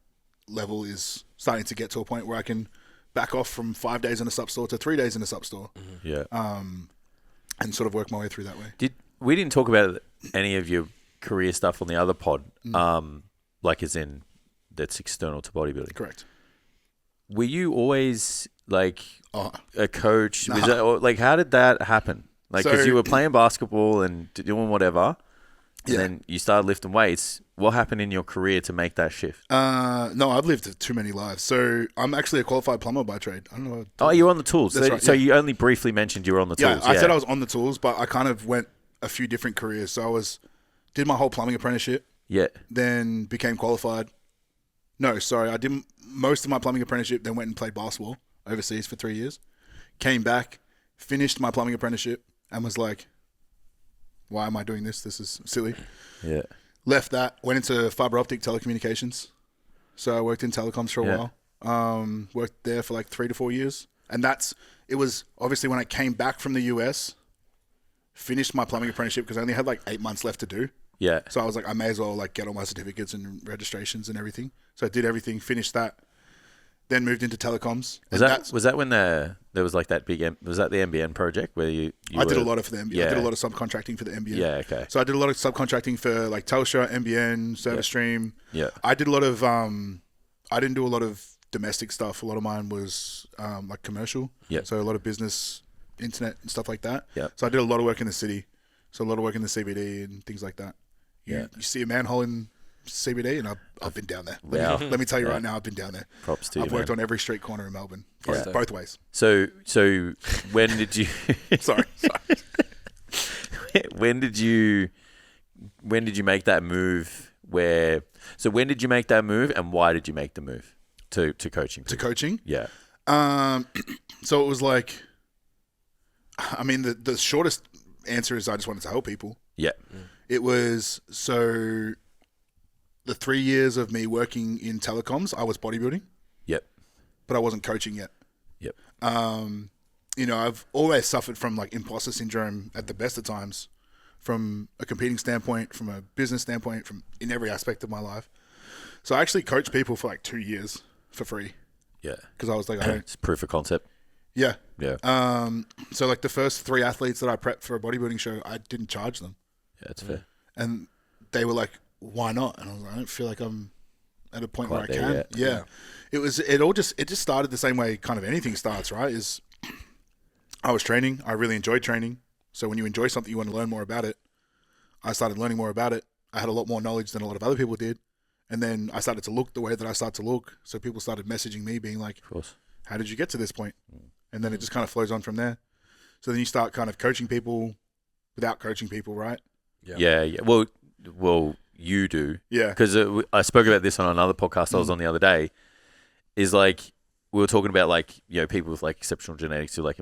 level is starting to get to a point where I can back off from 5 days in a sub store to 3 days in a sub store, Yeah. and sort of work my way through that way. We didn't talk about any of your career stuff on the other pod, like as in that's external to bodybuilding. Correct. Were you always like Oh, a coach? Nah. Was that, or, like, how did that happen? Like, because So- you were playing basketball and doing whatever, and Yeah. then you started lifting weights. What happened in your career to make that shift? no, I've lived too many lives. So I'm actually a qualified plumber by trade. I don't know. Oh, you're on the tools. That's So, right, so yeah. you only briefly mentioned you were on the Yeah, tools. I said I was on the tools, but I kind of went a few different careers. So did my whole plumbing apprenticeship, Yeah. then became qualified. No, sorry, I did most of my plumbing apprenticeship, then went and played basketball overseas for 3 years. Came back, finished my plumbing apprenticeship, and was like, why am I doing this? This is silly. Yeah. Left that, went into fiber optic telecommunications. So I worked in telecoms for a Yeah. while. Worked there for like 3 to 4 years. And it was obviously when I came back from the US, finished my plumbing apprenticeship because I only had like 8 months left to do. Yeah. So I was like, I may as well like get all my certificates and registrations and everything. So I did everything, finished that, then moved into telecoms. Was that when there was like that big was that the NBN project where you I did a lot of for the NBN. Yeah. I did a lot of subcontracting for the NBN. Yeah, okay. So I did a lot of subcontracting for like Telstra, NBN, ServiceStream. Yeah. I did a lot of I didn't do a lot of domestic stuff. A lot of mine was like commercial. Yeah. So a lot of business, internet and stuff like that. Yeah. So I did a lot of work in the city. So a lot of work in the CBD and things like that. You see a manhole in CBD and I've been down there. Wow. Let me tell you Yeah. right now, I've been down there. Props to you, I've worked man. on every street corner in Melbourne, Yeah. both ways. So when did you Sorry. when did you make that move when did you make that move and why did you make the move to coaching? To coaching? Yeah. So it was like, I mean, the shortest answer is I just wanted to help people. Yeah. It was, so the 3 years of me working in telecoms, I was bodybuilding, Yep. but I wasn't coaching yet. Yep. I've always suffered from like imposter syndrome at the best of times, from a competing standpoint, from a business standpoint, from in every aspect of my life. So I actually coached people for like 2 years for free Yeah. because I was like, I don't, It's proof of concept. yeah. Yeah. So like the first 3 athletes that I prepped for a bodybuilding show, I didn't charge them. Yeah, that's fair. And they were like, why not? And I was like, I don't feel like I'm at a point Quite where I there can. yet. Yeah. It just started the same way kind of anything starts, right? Is I was training. I really enjoyed training. So when you enjoy something, you want to learn more about it. I started learning more about it. I had a lot more knowledge than a lot of other people did. And then I started to look the way that I started to look. So people started messaging me being like, Of course. how did you get to this point? And then it just kind of flows on from there. So then you start kind of coaching people without coaching people, right? Yeah. Well, you do. Yeah. Because I spoke about this on another podcast I was on the other day. Is like we were talking about like people with like exceptional genetics who like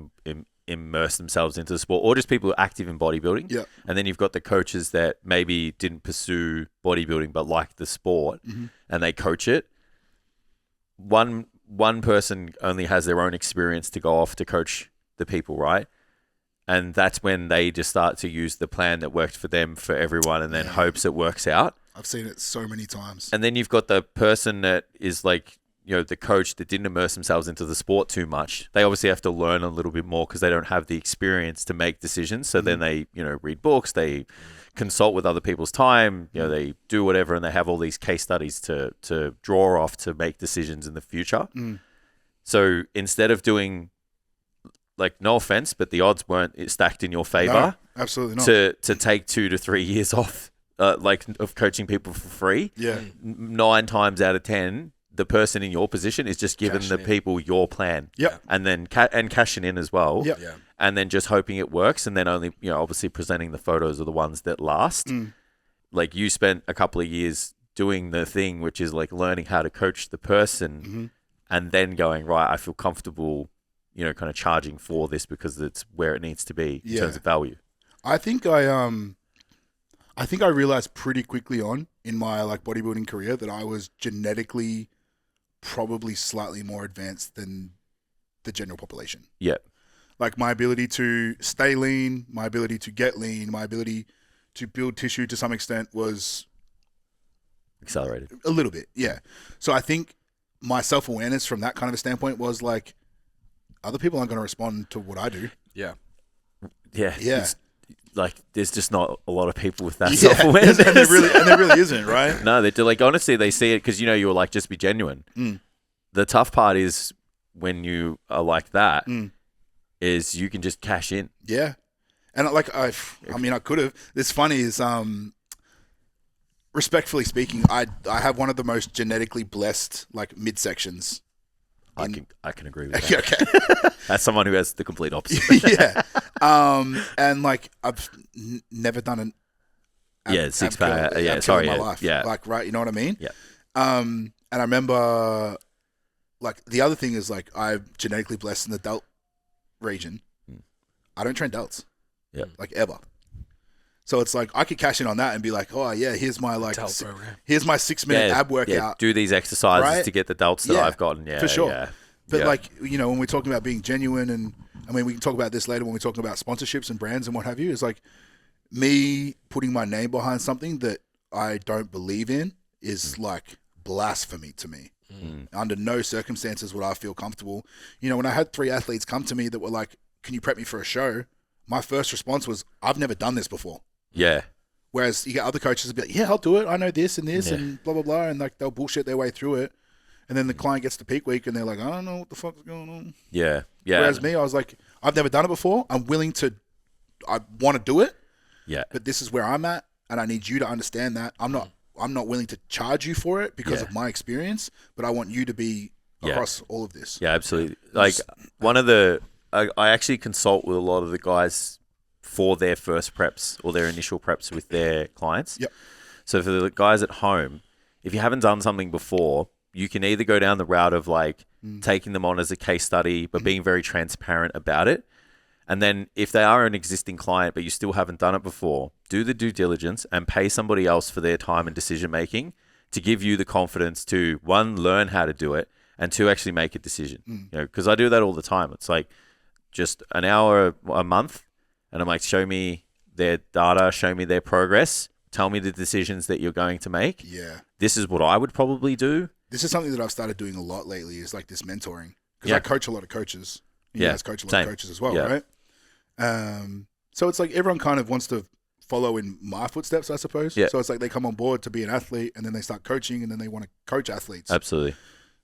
immerse themselves into the sport, or just people who are active in bodybuilding. Yeah. And then you've got the coaches that maybe didn't pursue bodybuilding but like the sport, and they coach it. One person only has their own experience to go off to coach the people, right? And that's when they just start to use the plan that worked for them for everyone and then hopes it works out. I've seen it so many times. And then you've got the person that is like, the coach that didn't immerse themselves into the sport too much. They obviously have to learn a little bit more because they don't have the experience to make decisions. So then they, read books, they consult with other people's time, they do whatever, and they have all these case studies to draw off to make decisions in the future. So instead of doing, like, no offense, but the odds weren't stacked in your favor. No, absolutely not. To take 2 to 3 years off, of coaching people for free. Yeah. 9 times out of 10, the person in your position is just giving the people your plan. Yep. And then cashing in as well. Yep. Yeah. And then just hoping it works, and then only obviously presenting the photos of the ones that last. Like, you spent a couple of years doing the thing, which is like learning how to coach the person, and then going, right, I feel comfortable, kind of charging for this because it's where it needs to be in terms of value. I think I realized pretty quickly on in my like bodybuilding career that I was genetically probably slightly more advanced than the general population. Yeah. Like my ability to stay lean, my ability to get lean, my ability to build tissue to some extent was Accelerated. a little bit. Yeah. So I think my self-awareness from that kind of a standpoint was like, other people aren't going to respond to what I do. Yeah. Yeah. Yeah. It's, like, there's just not a lot of people with that Yeah. self-awareness. and there really isn't, right? No, they do. Like, honestly, they see it because, you were like, just be genuine. The tough part is when you are like that Mm. is you can just cash in. Yeah. And like, I mean, I could have. It's funny is, respectfully speaking, I have one of the most genetically blessed like midsections. I can agree with that. Okay. As someone who has the complete opposite. Yeah. And like I've never done an Six pack. ab Yeah, curl sorry. in my Yeah, life. yeah. Like, right, you know what I mean? Yeah. And I remember, like, the other thing is like I'm genetically blessed in the delt region. I don't train delts. Yeah. Like ever. So it's like I could cash in on that and be like, oh yeah, here's my like, here's my 6-minute ab workout. Yeah, do these exercises right? to get the delts that I've gotten. Yeah, for sure. Yeah. But Yeah. like, you know, when we're talking about being genuine, and I mean, we can talk about this later when we're talking about sponsorships and brands and what have you, is like me putting my name behind something that I don't believe in is like blasphemy to me. Under no circumstances would I feel comfortable. You know, when I had 3 athletes come to me that were like, can you prep me for a show? My first response was, I've never done this before. Yeah. Whereas you get other coaches that be like, yeah, I'll do it. I know this and this and blah, blah, blah. And like they'll bullshit their way through it. And then the client gets to peak week and they're like, I don't know what the fuck's going on. Yeah. Yeah. Whereas me, I was like, I've never done it before. I want to do it. Yeah. But this is where I'm at. And I need you to understand that. I'm not willing to charge you for it because of my experience, but I want you to be across all of this. Yeah, absolutely. Like I actually consult with a lot of the guys for their first preps or their initial preps with their clients. Yep. So for the guys at home, if you haven't done something before, you can either go down the route of like taking them on as a case study, but being very transparent about it. And then if they are an existing client, but you still haven't done it before, do the due diligence and pay somebody else for their time and decision making to give you the confidence to, 1, learn how to do it, and 2, actually make a decision. You know, because I do that all the time. It's like just an hour a month, and I'm like, show me their data, show me their progress, tell me the decisions that you're going to make. Yeah. This is what I would probably do. This is something that I've started doing a lot lately, is like this mentoring. Because I coach a lot of coaches. You guys coach a lot of coaches as well, right? So it's like everyone kind of wants to follow in my footsteps, I suppose. Yeah. So it's like they come on board to be an athlete and then they start coaching and then they want to coach athletes. Absolutely.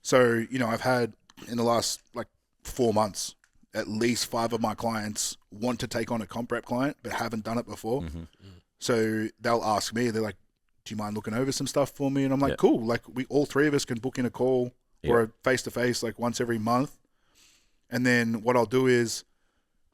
So, you know, I've had in the last like 4 months, at least 5 of my clients want to take on a comp rep client but haven't done it before. So they'll ask me, they're like, do you mind looking over some stuff for me? And I'm like, cool. Like we all 3 of us can book in a call or a face-to-face like once every month. And then what I'll do is,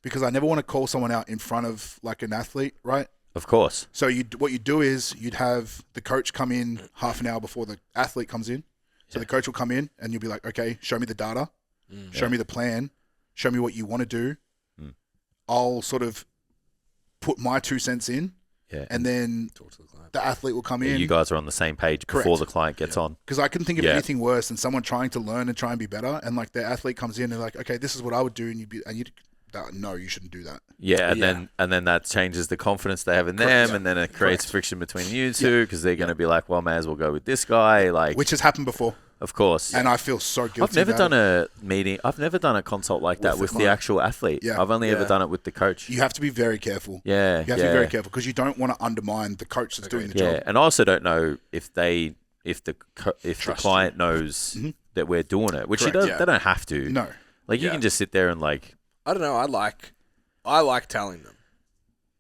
because I never want to call someone out in front of like an athlete, right? Of course. So what you do is you'd have the coach come in half an hour before the athlete comes in. So the coach will come in and you'll be like, okay, show me the data, show me the plan, show me what you want to do. I'll sort of put my 2 cents in, and then Talk to the client. the athlete will come in. You guys are on the same page before the client gets on. Because I couldn't think of anything worse than someone trying to learn and try and be better, and like the athlete comes in and like, okay, this is what I would do, and no, you shouldn't do that. Yeah, and then that changes the confidence they have in them, and then it creates friction between you two because they're going to be like, well, may as well go with this guy, like, Which has happened before, of course. and I feel so guilty. I've never about done a meeting. I've never done a consult like that with the actual athlete. Yeah. I've only ever done it with the coach. You have to be very careful. Yeah, You have to be very careful because you don't want to undermine the coach that's doing the Yeah, job. and I also don't know if the client knows that we're doing it, which Correct. they don't have to. No. Like you can just sit there and like. I don't know. I like telling them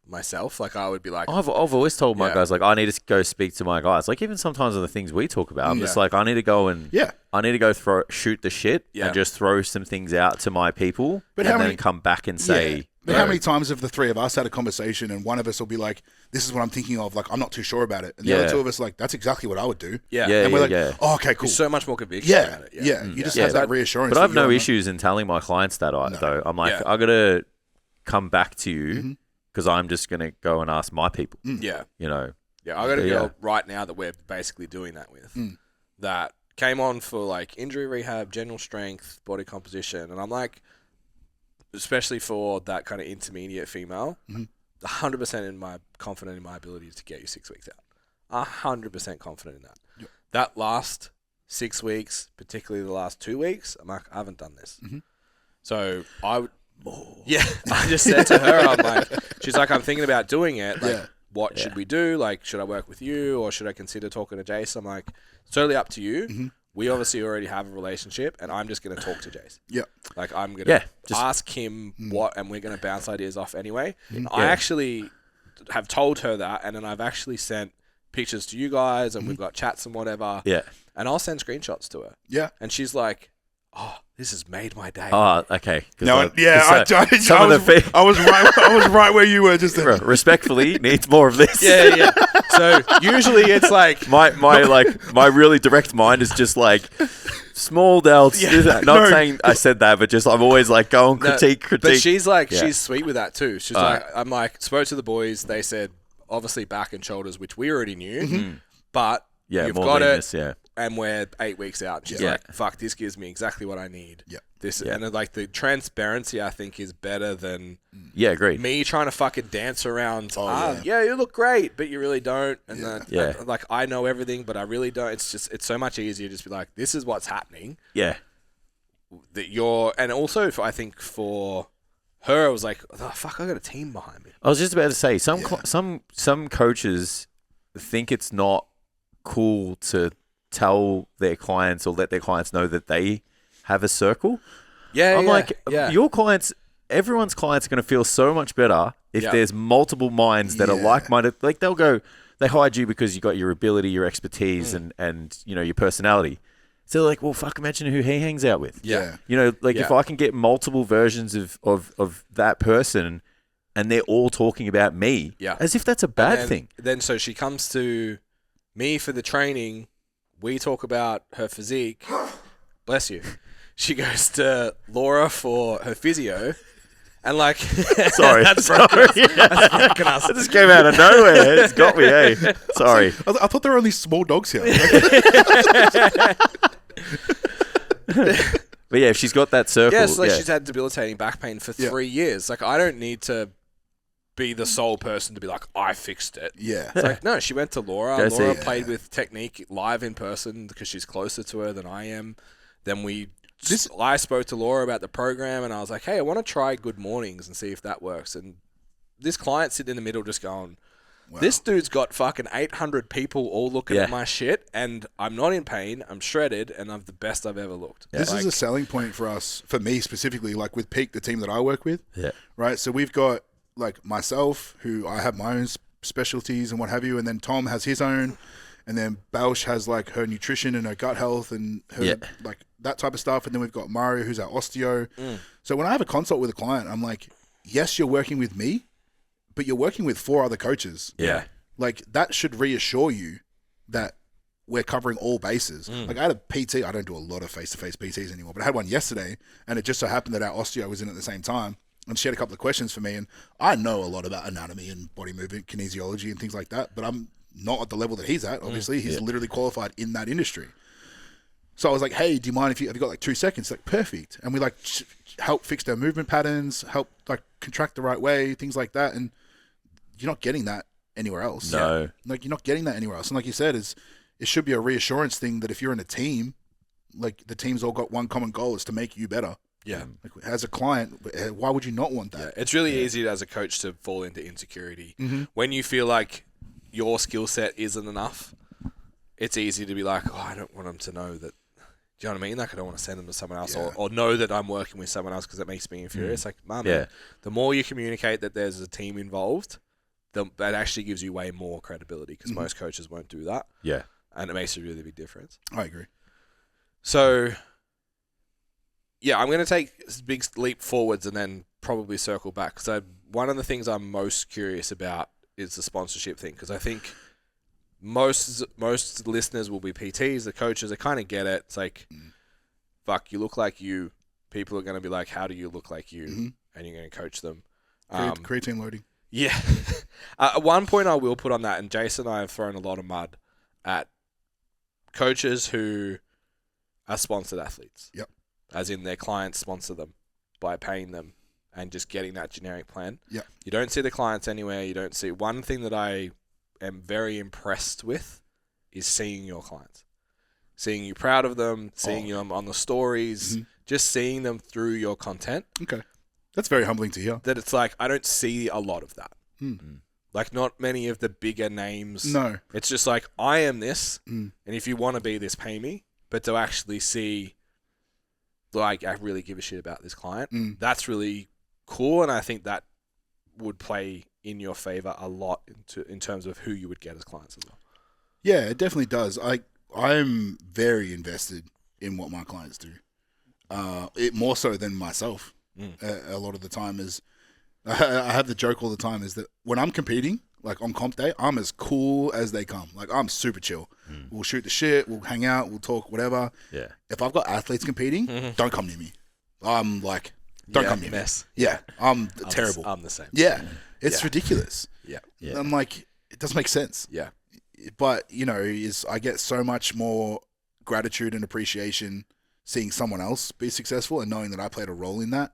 myself. Like I would be like, I've always told my guys, like, I need to go speak to my guys. Like even sometimes on the things we talk about, I'm just like, I need to go and I need to go shoot the shit and just throw some things out to my people, But and then come back and say. But how many times have the 3 of us had a conversation and one of us will be like, this is what I'm thinking of, like I'm not too sure about it, and the other 2 of us are like, that's exactly what I would do. And we're like, oh, okay, cool. There's so much more conviction about it. You just have that reassurance. But I have no issues in telling my clients that though. I'm like, I gotta come back to you because I'm just gonna go and ask my people. Yeah. You know. Yeah, I got a girl right now that we're basically doing that with. That came on for like injury rehab, general strength, body composition, and I'm like, especially for that kind of intermediate female, 100% confident in my ability to get you 6 weeks out. 100% confident in that. Yep. That last 6 weeks, particularly the last 2 weeks, I'm like, I haven't done this. So I would. I just said to her, I'm like, she's like, I'm thinking about doing it. Like, what should we do? Like, should I work with you or should I consider talking to Jason? I'm like, it's totally up to you. we obviously already have a relationship, and I'm just going to talk to Jace. Yeah. Like, I'm going to just ask him what, and we're going to bounce ideas off anyway. Mm. I actually have told her that, and then I've actually sent pictures to you guys, and we've got chats and whatever. Yeah. And I'll send screenshots to her. Yeah. And she's like, oh, this has made my day. Oh, okay. No, I was right where you were just then. Respectfully, needs more of this. Yeah. So usually it's like my really direct mind is just like small doubts. Not saying I said that, but just I'm always like go on, critique. But she's like she's sweet with that too. She's like, I'm like, spoke to the boys. They said obviously back and shoulders, which we already knew, but you've got it. And we're 8 weeks out. She's like, fuck, this gives me exactly what I need. Yeah. And like the transparency, I think, is better than agreed. me trying to fucking dance around. You look great, but you really don't. And like, I know everything, but I really don't. It's so much easier to just be like, this is what's happening. Yeah. And also, I think for her, I was like, oh, fuck, I got a team behind me. I was just about to say, some coaches think it's not cool to tell their clients or let their clients know that they have a circle. I'm like, your clients, everyone's clients are going to feel so much better if there's multiple minds that are like-minded. Like they hired you because you got your ability, your expertise, and your personality. So they're like, well, fuck, imagine who he hangs out with. Yeah. If I can get multiple versions of that person and they're all talking about me, as if that's a bad thing. Then so she comes to me for the training. We talk about her physique. Bless you. She goes to Laura for her physio. And like... Sorry. That's fucking us. It just came out of nowhere. It's got me, eh? Sorry. I thought there were only small dogs here. But yeah, if she's got that circle... Yeah, so like she's had debilitating back pain for 3 years. Like, I don't need to be the sole person to be like, I fixed it. Yeah. It's like, no, she went to Laura. Laura played with technique live in person because she's closer to her than I am. Then I spoke to Laura about the program and I was like, hey, I want to try Good Mornings and see if that works. And this client sitting in the middle just going, this dude's got fucking 800 people all looking at my shit and I'm not in pain, I'm shredded, and I'm the best I've ever looked. This is a selling point for us, for me specifically, like with Peak, the team that I work with. Yeah. Right? So we've got like myself, who I have my own specialties and what have you, and then Tom has his own, and then Belsh has like her nutrition and her gut health and her like that type of stuff, and then we've got Mario, who's our osteo. So when I have a consult with a client, I'm like, yes, you're working with me, but you're working with 4 other coaches. Yeah. Like that should reassure you that we're covering all bases. Like I had a PT, I don't do a lot of face-to-face PTs anymore, but I had one yesterday, and it just so happened that our osteo was in at the same time. And she had a couple of questions for me, and I know a lot about anatomy and body movement, kinesiology and things like that, but I'm not at the level that he's at, obviously. He's literally qualified in that industry. So I was like, hey, do you mind have you got like 2 seconds? Like, perfect. And we like help fix their movement patterns, help like contract the right way, things like that. And you're not getting that anywhere else. No. Like you're not getting that anywhere else. And like you said, it should be a reassurance thing that if you're in a team, like the team's all got one common goal, is to make you better. Yeah. Like, as a client, why would you not want that? Yeah. It's really easy as a coach to fall into insecurity. When you feel like your skill set isn't enough, it's easy to be like, oh, I don't want them to know that. Do you know what I mean? Like, I don't want to send them to someone else or know that I'm working with someone else because it makes me inferior. It's like, man, the more you communicate that there's a team involved, that actually gives you way more credibility because most coaches won't do that. Yeah. And it makes a really big difference. I agree. So... yeah, I'm going to take a big leap forwards and then probably circle back. So one of the things I'm most curious about is the sponsorship thing, because I think most listeners will be PTs, the coaches, they kind of get it. It's like, fuck, you look like you. People are going to be like, how do you look like you? And you're going to coach them. Creatine loading. Yeah. At one point I will put on that, and Jason and I have thrown a lot of mud at coaches who are sponsored athletes. Yep. As in their clients sponsor them by paying them and just getting that generic plan. Yeah. You don't see the clients anywhere. You don't see... One thing that I am very impressed with is seeing your clients. Seeing you proud of them, seeing them on the stories, just seeing them through your content. Okay. That's very humbling to hear. That it's like, I don't see a lot of that. Like, not many of the bigger names. No. It's just like, I am this, and if you want to be this, pay me. but to actually see, like, I really give a shit about this client. That's really cool, and I think that would play in your favor a lot in terms of who you would get as clients as well. Yeah, it definitely does. I'm very invested in what my clients do. It more so than myself. A lot of the time is, I have the joke all the time is that when I'm competing, like on comp day, I'm as cool as they come. Like I'm super chill. We'll shoot the shit, we'll hang out, we'll talk, whatever. Yeah. If I've got athletes competing, don't come near me. I'm like, don't come near me. Yeah, I'm terrible. I'm the same. Yeah, it's ridiculous. Yeah. I'm like, it doesn't make sense. Yeah. But, I get so much more gratitude and appreciation seeing someone else be successful and knowing that I played a role in that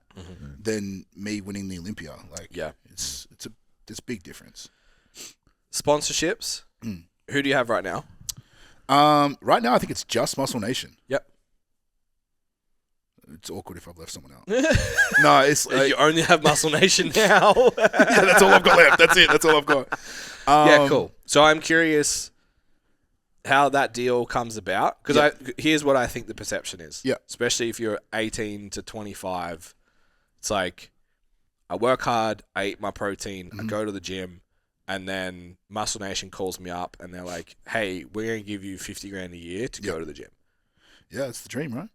than me winning the Olympia. Like, it's a big difference. Sponsorships. Who do you have right now? Right now, I think it's just Muscle Nation. Yep. It's awkward if I've left someone out. No, it's you only have Muscle Nation now. yeah, that's all I've got left. That's it. That's all I've got. Yeah, cool. So I'm curious how that deal comes about, because here's what I think the perception is. Yeah. Especially if you're 18 to 25, it's like I work hard, I eat my protein, I go to the gym, and then Muscle Nation calls me up and they're like, "Hey, we're going to give you $50,000 a year to go to the gym." Yeah, it's the dream, right?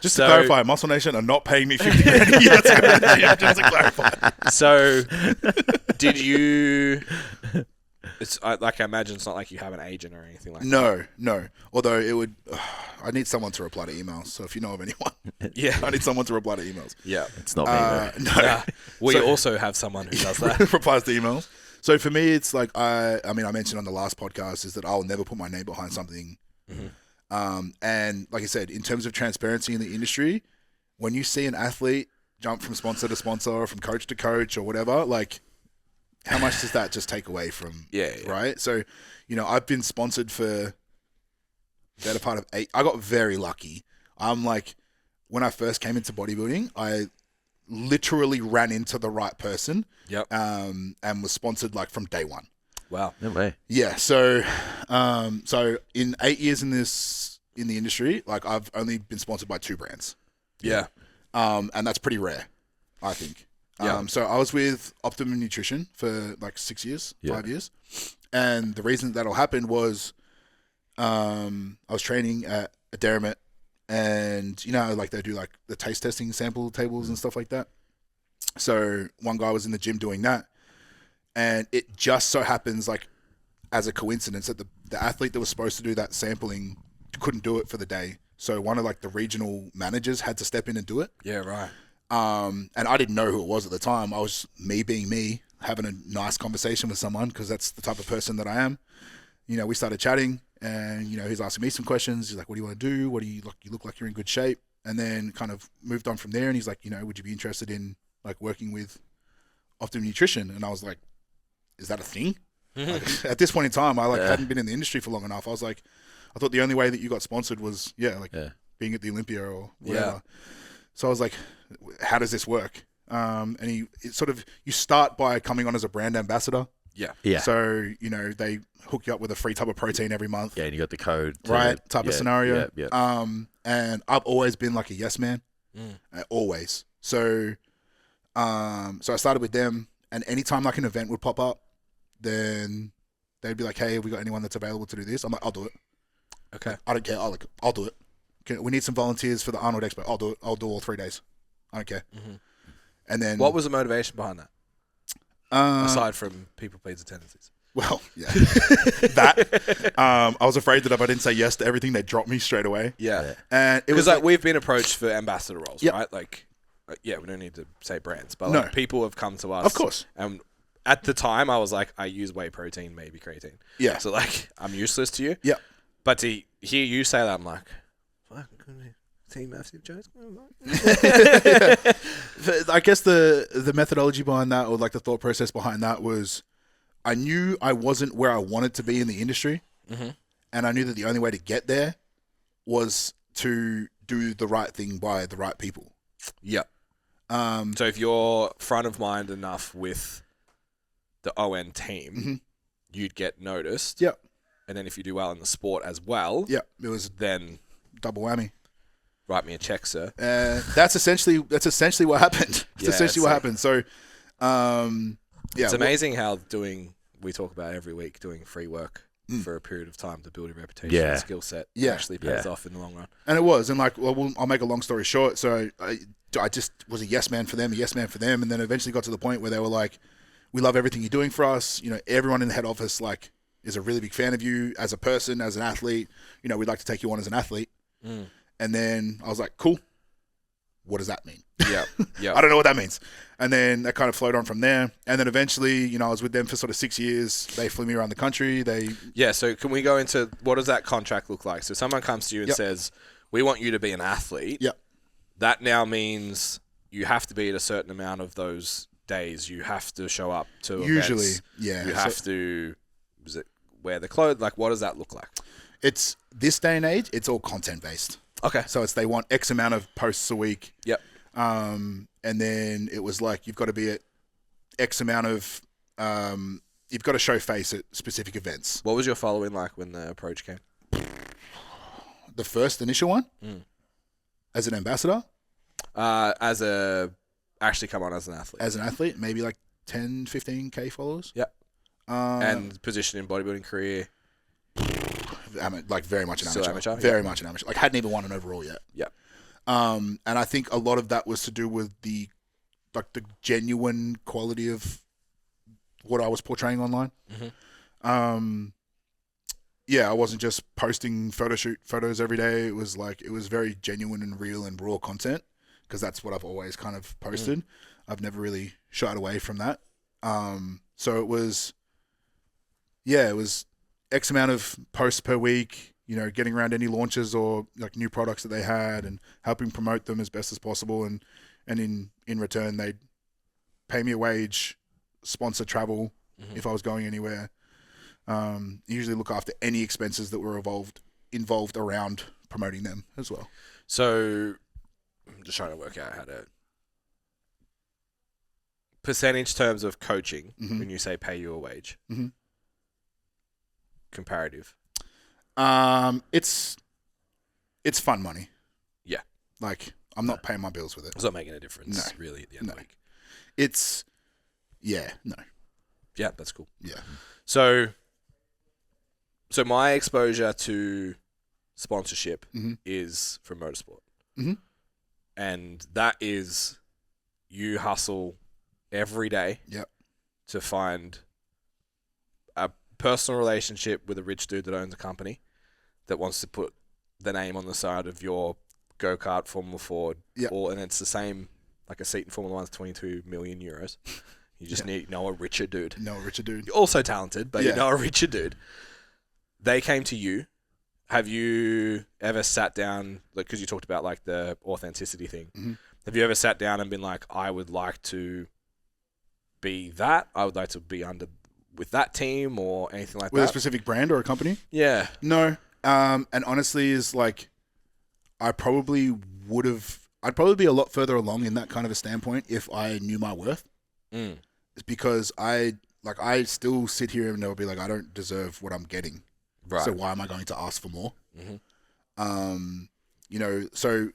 Just to clarify, Muscle Nation are not paying me $50,000 a year to go to the gym, just to clarify. So, did you? I imagine it's not like you have an agent or anything like that. No. Although it would, I need someone to reply to emails. So if you know of anyone, I need someone to reply to emails. Yeah, it's not me. Though. No, we also have someone who does that. Replies to emails. So for me, it's like I mentioned on the last podcast is that I'll never put my name behind something. And like I said, in terms of transparency in the industry, when you see an athlete jump from sponsor to sponsor, or from coach to coach, or whatever, like, how much does that just take away from? Right. So, I've been sponsored for the better part of 8. I got very lucky. I'm like, when I first came into bodybuilding, I literally ran into the right person. Yep. And was sponsored like from day one. Wow. No way. Yeah. So, in 8 years in the industry, like I've only been sponsored by 2 brands. Yeah. And that's pretty rare, I think. So I was with Optimum Nutrition for like 6 years, 5 years. And the reason that'll happen was, I was training at a Deramet, and like they do like the taste testing sample tables and stuff like that. So one guy was in the gym doing that. And it just so happens, like, as a coincidence, that the athlete that was supposed to do that sampling couldn't do it for the day. So one of like the regional managers had to step in and do it. Yeah, right. And I didn't know who it was at the time. I was me being me, having a nice conversation with someone, because that's the type of person that I am. We started chatting, and he's asking me some questions. He's like, "What do you want to do? What do you look? You look like you're in good shape." And then kind of moved on from there. And he's like, "Would you be interested in like working with Optimum Nutrition?" And I was like, "Is that a thing?" Like, at this point in time, I hadn't been in the industry for long enough. I thought the only way that you got sponsored was being at the Olympia or whatever. Yeah. So I was like, "How does this work?" And you start by coming on as a brand ambassador. Yeah. So they hook you up with a free tub of protein every month. Yeah, and you got the code, type of scenario. Yeah. And I've always been like a yes man, always. So, so I started with them, and anytime like an event would pop up, then they'd be like, "Hey, have we got anyone that's available to do this?" I'm like, "I'll do it." Okay. I don't care. I'll do it. Okay, we need some volunteers for the Arnold Expo. I'll do it. I'll do all 3 days. I don't care. And then, what was the motivation behind that? Aside from people pleaser tendencies. Well, yeah, that I was afraid that if I didn't say yes to everything, they'd drop me straight away. Yeah, and it was because we've been approached for ambassador roles, right? Like, we don't need to say brands, but like people have come to us, of course. And at the time, I was like, I use whey protein, maybe creatine. Yeah, so like, I'm useless to you. Yeah, but to hear you say that, I'm like, fuck. Team Matheu Orchard. I guess the methodology behind that, or like the thought process behind that, was I knew I wasn't where I wanted to be in the industry, and I knew that the only way to get there was to do the right thing by the right people. Yeah. So if you're front of mind enough with the ON team, you'd get noticed. Yeah. and then if you do well in the sport as well, Yeah, it was then double whammy. write me a check, sir. That's essentially what happened. That's Yeah, essentially what happened. So, It's amazing how we talk about every week doing free work for a period of time to build a reputation and skill set actually pays off in the long run. And it was. And like, well, I'll make a long story short. So I just was a yes man for them. And then eventually got to the point where they were like, we love everything you're doing for us. You know, everyone in the head office, like, is a really big fan of you as a person, as an athlete. You know, we'd like to take you on as an athlete. And then I was like, cool. What does that mean? Yeah. I don't know what that means. And then that kind of flowed on from there. And then eventually, you know, I was with them for sort of 6 years. They flew me around the country. So can we go into what does that contract look like? So someone comes to you and says, we want you to be an athlete. Yep. That now means you have to be at a certain amount of those days. You have to show up to Usually, events. yeah. You have to wear the clothes. Like, what does that look like? It's this day and age, it's all content based. Okay. So they want X amount of posts a week. Yep. And then it was like, you've got to be at X amount of, you've got to show face at specific events. What was your following like when the approach came? The first initial one, as an ambassador, actually come on as an athlete, maybe like 10, 15K followers. Yep. And position in bodybuilding career. Like very much an Still amateur. Very much an amateur. Like hadn't even won an overall yet. Yep. And I think a lot of that was to do with the genuine quality of what I was portraying online. Yeah, I wasn't just posting photo shoot photos every day. It was very genuine and real and raw content, because that's what I've always kind of posted. I've never really shied away from that. So it was X amount of posts per week, you know, getting around any launches or like new products that they had and helping promote them as best as possible. And in return, they'd pay me a wage, sponsor travel if I was going anywhere. Usually look after any expenses that were involved around promoting them as well. So I'm just trying to work out how to percentage terms of coaching when you say pay you a wage. Comparative. It's fun money. Yeah. Like, I'm not paying my bills with it. It's not making a difference really at the end of the week. It's no. Yeah, that's cool. Yeah. So my exposure to sponsorship is from motorsport. And that is, you hustle every day to find a personal relationship with a rich dude that owns a company that wants to put the name on the side of your go-kart Formula Ford. And it's the same, like a seat in Formula 1 is 22 million euros. You just know a richer dude. You're also talented, but you know a richer dude. They came to you. Have you ever sat down, like, because you talked about like the authenticity thing. Have you ever sat down and been like, I would like to be that? I would like to be with that team or anything like that? With a specific brand or a company? Yeah. No. And honestly, is like, I'd probably be a lot further along in that kind of a standpoint if I knew my worth. It's because I still sit here and they'll be like, I don't deserve what I'm getting. Right. So why am I going to ask for more? You know, so,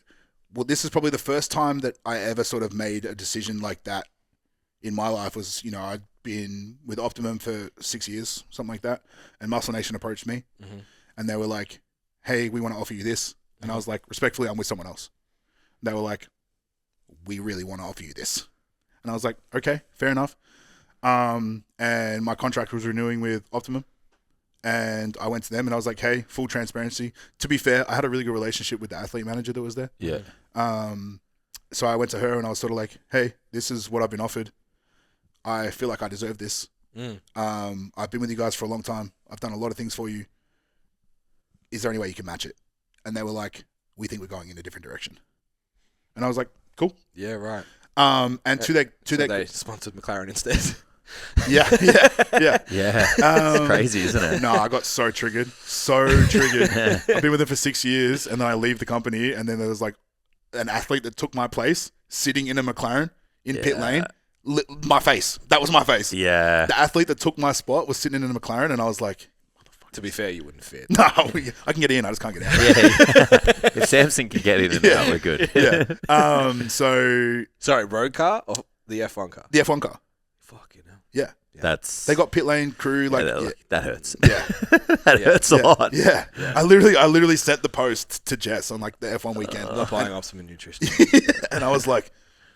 well, this is probably the first time that I ever sort of made a decision like that in my life. Was, you know, I'd been with Optimum for 6 years, something like that. And Muscle Nation approached me and they were like, hey, we want to offer you this. And I was like, respectfully, I'm with someone else. They were like, we really want to offer you this. And I was like, okay, fair enough. And my contract was renewing with Optimum. And I went to them and I was like, hey, full transparency. To be fair, I had a really good relationship with the athlete manager that was there. Yeah. So I went to her and I was sort of like, hey, this is what I've been offered. I feel like I deserve this. I've been with you guys for a long time. I've done a lot of things for you. Is there any way you can match it? And they were like, we think we're going in a different direction. And I was like, cool. Yeah, right. And they sponsored McLaren instead. Yeah. It's crazy, isn't it? No, I got so triggered. I've been with them for 6 years, and then I leave the company, and then there was like an athlete that took my place sitting in a McLaren in pit lane. My face. That was my face. Yeah. The athlete that took my spot was sitting in a McLaren, and I was like, what the To be fair, you wouldn't fit. No, I can get in. I just can't get out. Yeah. If Samson can get in and out, we're good. Yeah. So Sorry, road car or the F1 car? the F1 car. Fucking hell. Yeah. That's They got pit lane crew. Like, that hurts. yeah. That hurts a lot. Yeah. I literally sent the post to Jess on like the F1 weekend. I'm not buying Optimum Nutrition. And I was like,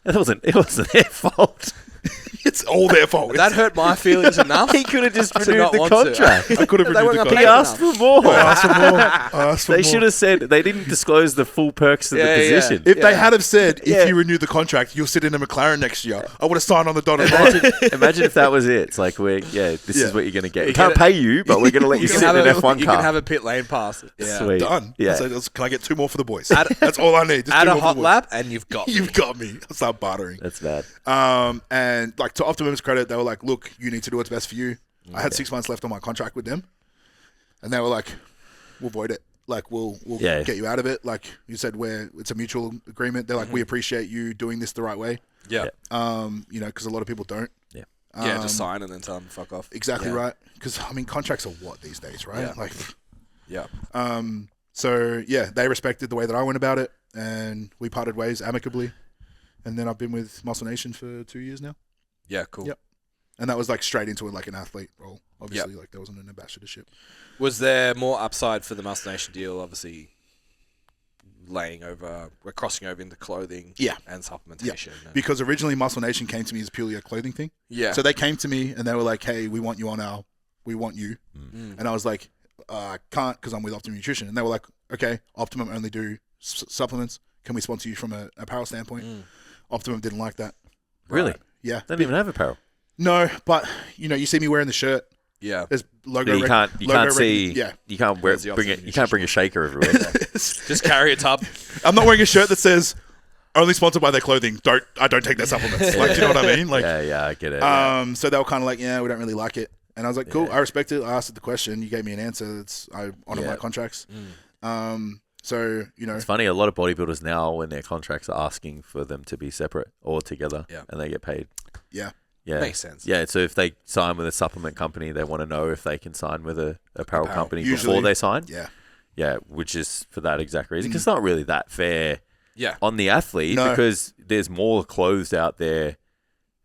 It wasn't their fault. it's all their fault. That hurt my feelings enough. He could have just To renewed not the want to. contract. I could have They renewed weren't the gonna He pay contract. asked for more. I asked for more. I asked for They more. should have said they didn't disclose the full perks of the Yeah, yeah. position. If they had have said, Yeah. if you renew the contract, you'll sit in a McLaren next year, I would have signed on the dotted line. Imagine if that was it. It's like this Yeah. is what you're going to get. We You can't get pay you, but we're going to let you sit in an F1 you car. can have a pit lane pass. Yeah. Sweet. Done. Yeah. So can I get 2 more for the boys? Add- That's all I need. Just Add 2 a more for hot the boys. lap and you've got me. You've got me. I'll start bartering. That's bad. And like to Optimum's credit, they were like, look, you need to do what's best for you. I had 6 months left on my contract with them. And they were like, we'll void it. Like, we'll Yeah. get you out of it. Like you said, it's a mutual agreement. They're like, we appreciate you doing this the right way. Yeah. Because a lot of people don't. Yeah. Yeah, just sign and then tell them fuck off. Exactly Yeah. right. Because, I mean, contracts are what these days, right? Yeah. Like, Yeah. so, yeah, they respected the way that I went about it, and we parted ways amicably. And then I've been with Muscle Nation for 2 years now. Yeah, cool. Yep. And that was like straight into like an athlete role. Obviously, like there wasn't an ambassadorship. Was there more upside for the Muscle Nation deal? Obviously, we're crossing over into clothing Yeah. and supplementation. Because originally Muscle Nation came to me as purely a clothing thing. Yeah. So they came to me and they were like, hey, we want you. And I was like, I can't because I'm with Optimum Nutrition. And they were like, okay, Optimum only do supplements. Can we sponsor you from an apparel standpoint? Optimum didn't like that. Really? Yeah. They don't even have apparel. No, but you see me wearing the shirt. Yeah. There's logo. Yeah, you can't logo see. Yeah. You can't Where's the bring it. Optimum You can't bring a shaker everywhere. Just carry a tub. I'm not wearing a shirt that says only sponsored by their clothing. I don't take their supplements. Like, do you know what I mean? Like, yeah, I get it. So they were kind of like, yeah, we don't really like it. And I was like, cool, I respect it. I asked the question. You gave me an answer. I honor my contracts. So, It's funny. A lot of bodybuilders now, when their contracts are asking for them to be separate or together, and they get paid. yeah. Yeah, Makes sense. Yeah, so if they sign with a supplement company, they want to know if they can sign with a apparel company Usually, before they sign. Yeah. Yeah, which is for that exact reason. Because it's not really that fair on the athlete because there's more clothes out there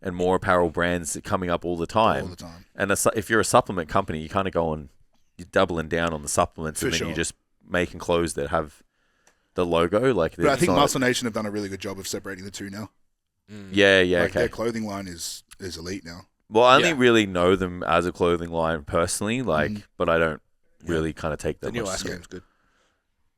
and more apparel brands coming up all the time. All the time. And if you're a supplement company, you kind of go on, you're doubling down on the supplements For and then sure. you're just making clothes that have the logo. Like, But I think not- Muscle Nation have done a really good job of separating the two now. Yeah, Like okay. their clothing line is elite now. Well, I only really know them as a clothing line personally, but I don't really kind of take that The new much. ice cream's good.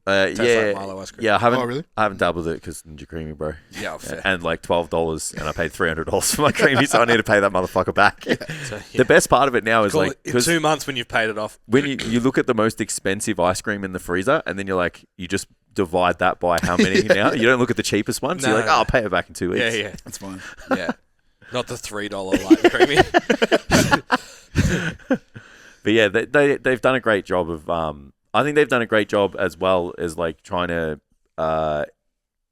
Yeah, like Milo ice cream. yeah. Oh, really? I haven't dabbled it because Ninja Creamy, bro. Yeah, fair. And like $12, and I paid $300 for my creamy, so I need to pay that motherfucker back. So, yeah. The best part of it now is Call like it in because 2 months when you've paid it off. when you look at the most expensive ice cream in the freezer, and then you're like, you just divide that by how many now. You don't look at the cheapest one, so No, you're like, no. I'll pay it back in 2 weeks. Yeah, yeah, That's fine. yeah. Not the $3 light creamy. But yeah, they've done a great job of. I think they've done a great job as well as like trying to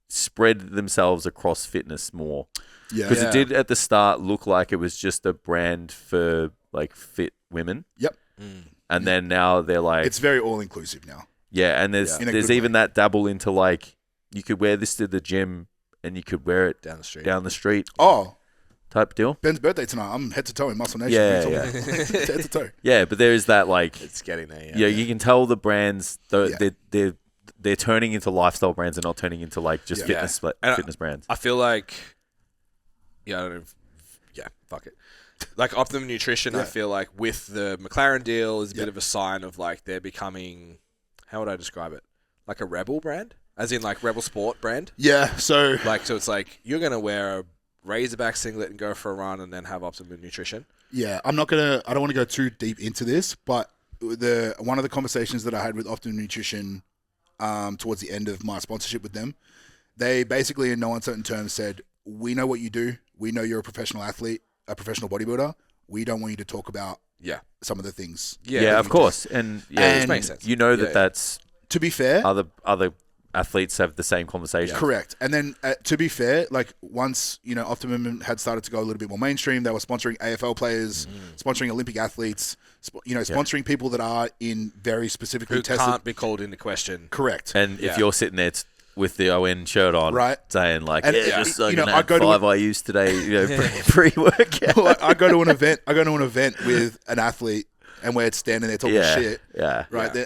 spread themselves across fitness more. Yeah. Because it did at the start look like it was just a brand for like fit women. Yep. And then now they're like, It's very all inclusive now. yeah, and there's In a there's good even that dabble into like you could wear this to the gym and you could wear it Down the street. down the street Oh, type deal. Ben's birthday tonight. I'm head to toe in Muscle Nation. Yeah, What are you yeah. talking about? Head to toe. Yeah, but there is that like, It's getting there, yeah, you can tell the brands Yeah. they're turning into lifestyle brands and not turning into like just Yeah. fitness And fitness brands. I feel like, I don't know. Fuck it. Like Optimum Nutrition, I feel like with the McLaren deal is a bit of a sign of like they're becoming, how would I describe it? Like a rebel brand? As in like rebel sport brand? Yeah. So Like, so it's like you're going to wear a Razorback singlet and go for a run and then have Optimum Nutrition. yeah, I don't want to go too deep into this, but one of the conversations that I had with Optimum Nutrition towards the end of my sponsorship with them, they basically in no uncertain terms said, we know what you do. We know you're a professional athlete, a professional bodybuilder. We don't want you to talk about some of the things. Yeah, of course, and And- which makes sense. You know that that's To be fair, other athletes have the same conversation. Correct. And then, to be fair, like once, Optimum had started to go a little bit more mainstream, they were sponsoring AFL players, sponsoring Olympic athletes, sponsoring people that are in very specifically Who tested. can't be called into question. Correct. And if you're sitting there with the ON shirt on, right, saying like, just I go had 5 IUs today, pre-workout. Well, I go to an event with an athlete, and where it's standing there talking shit. Yeah. Right there.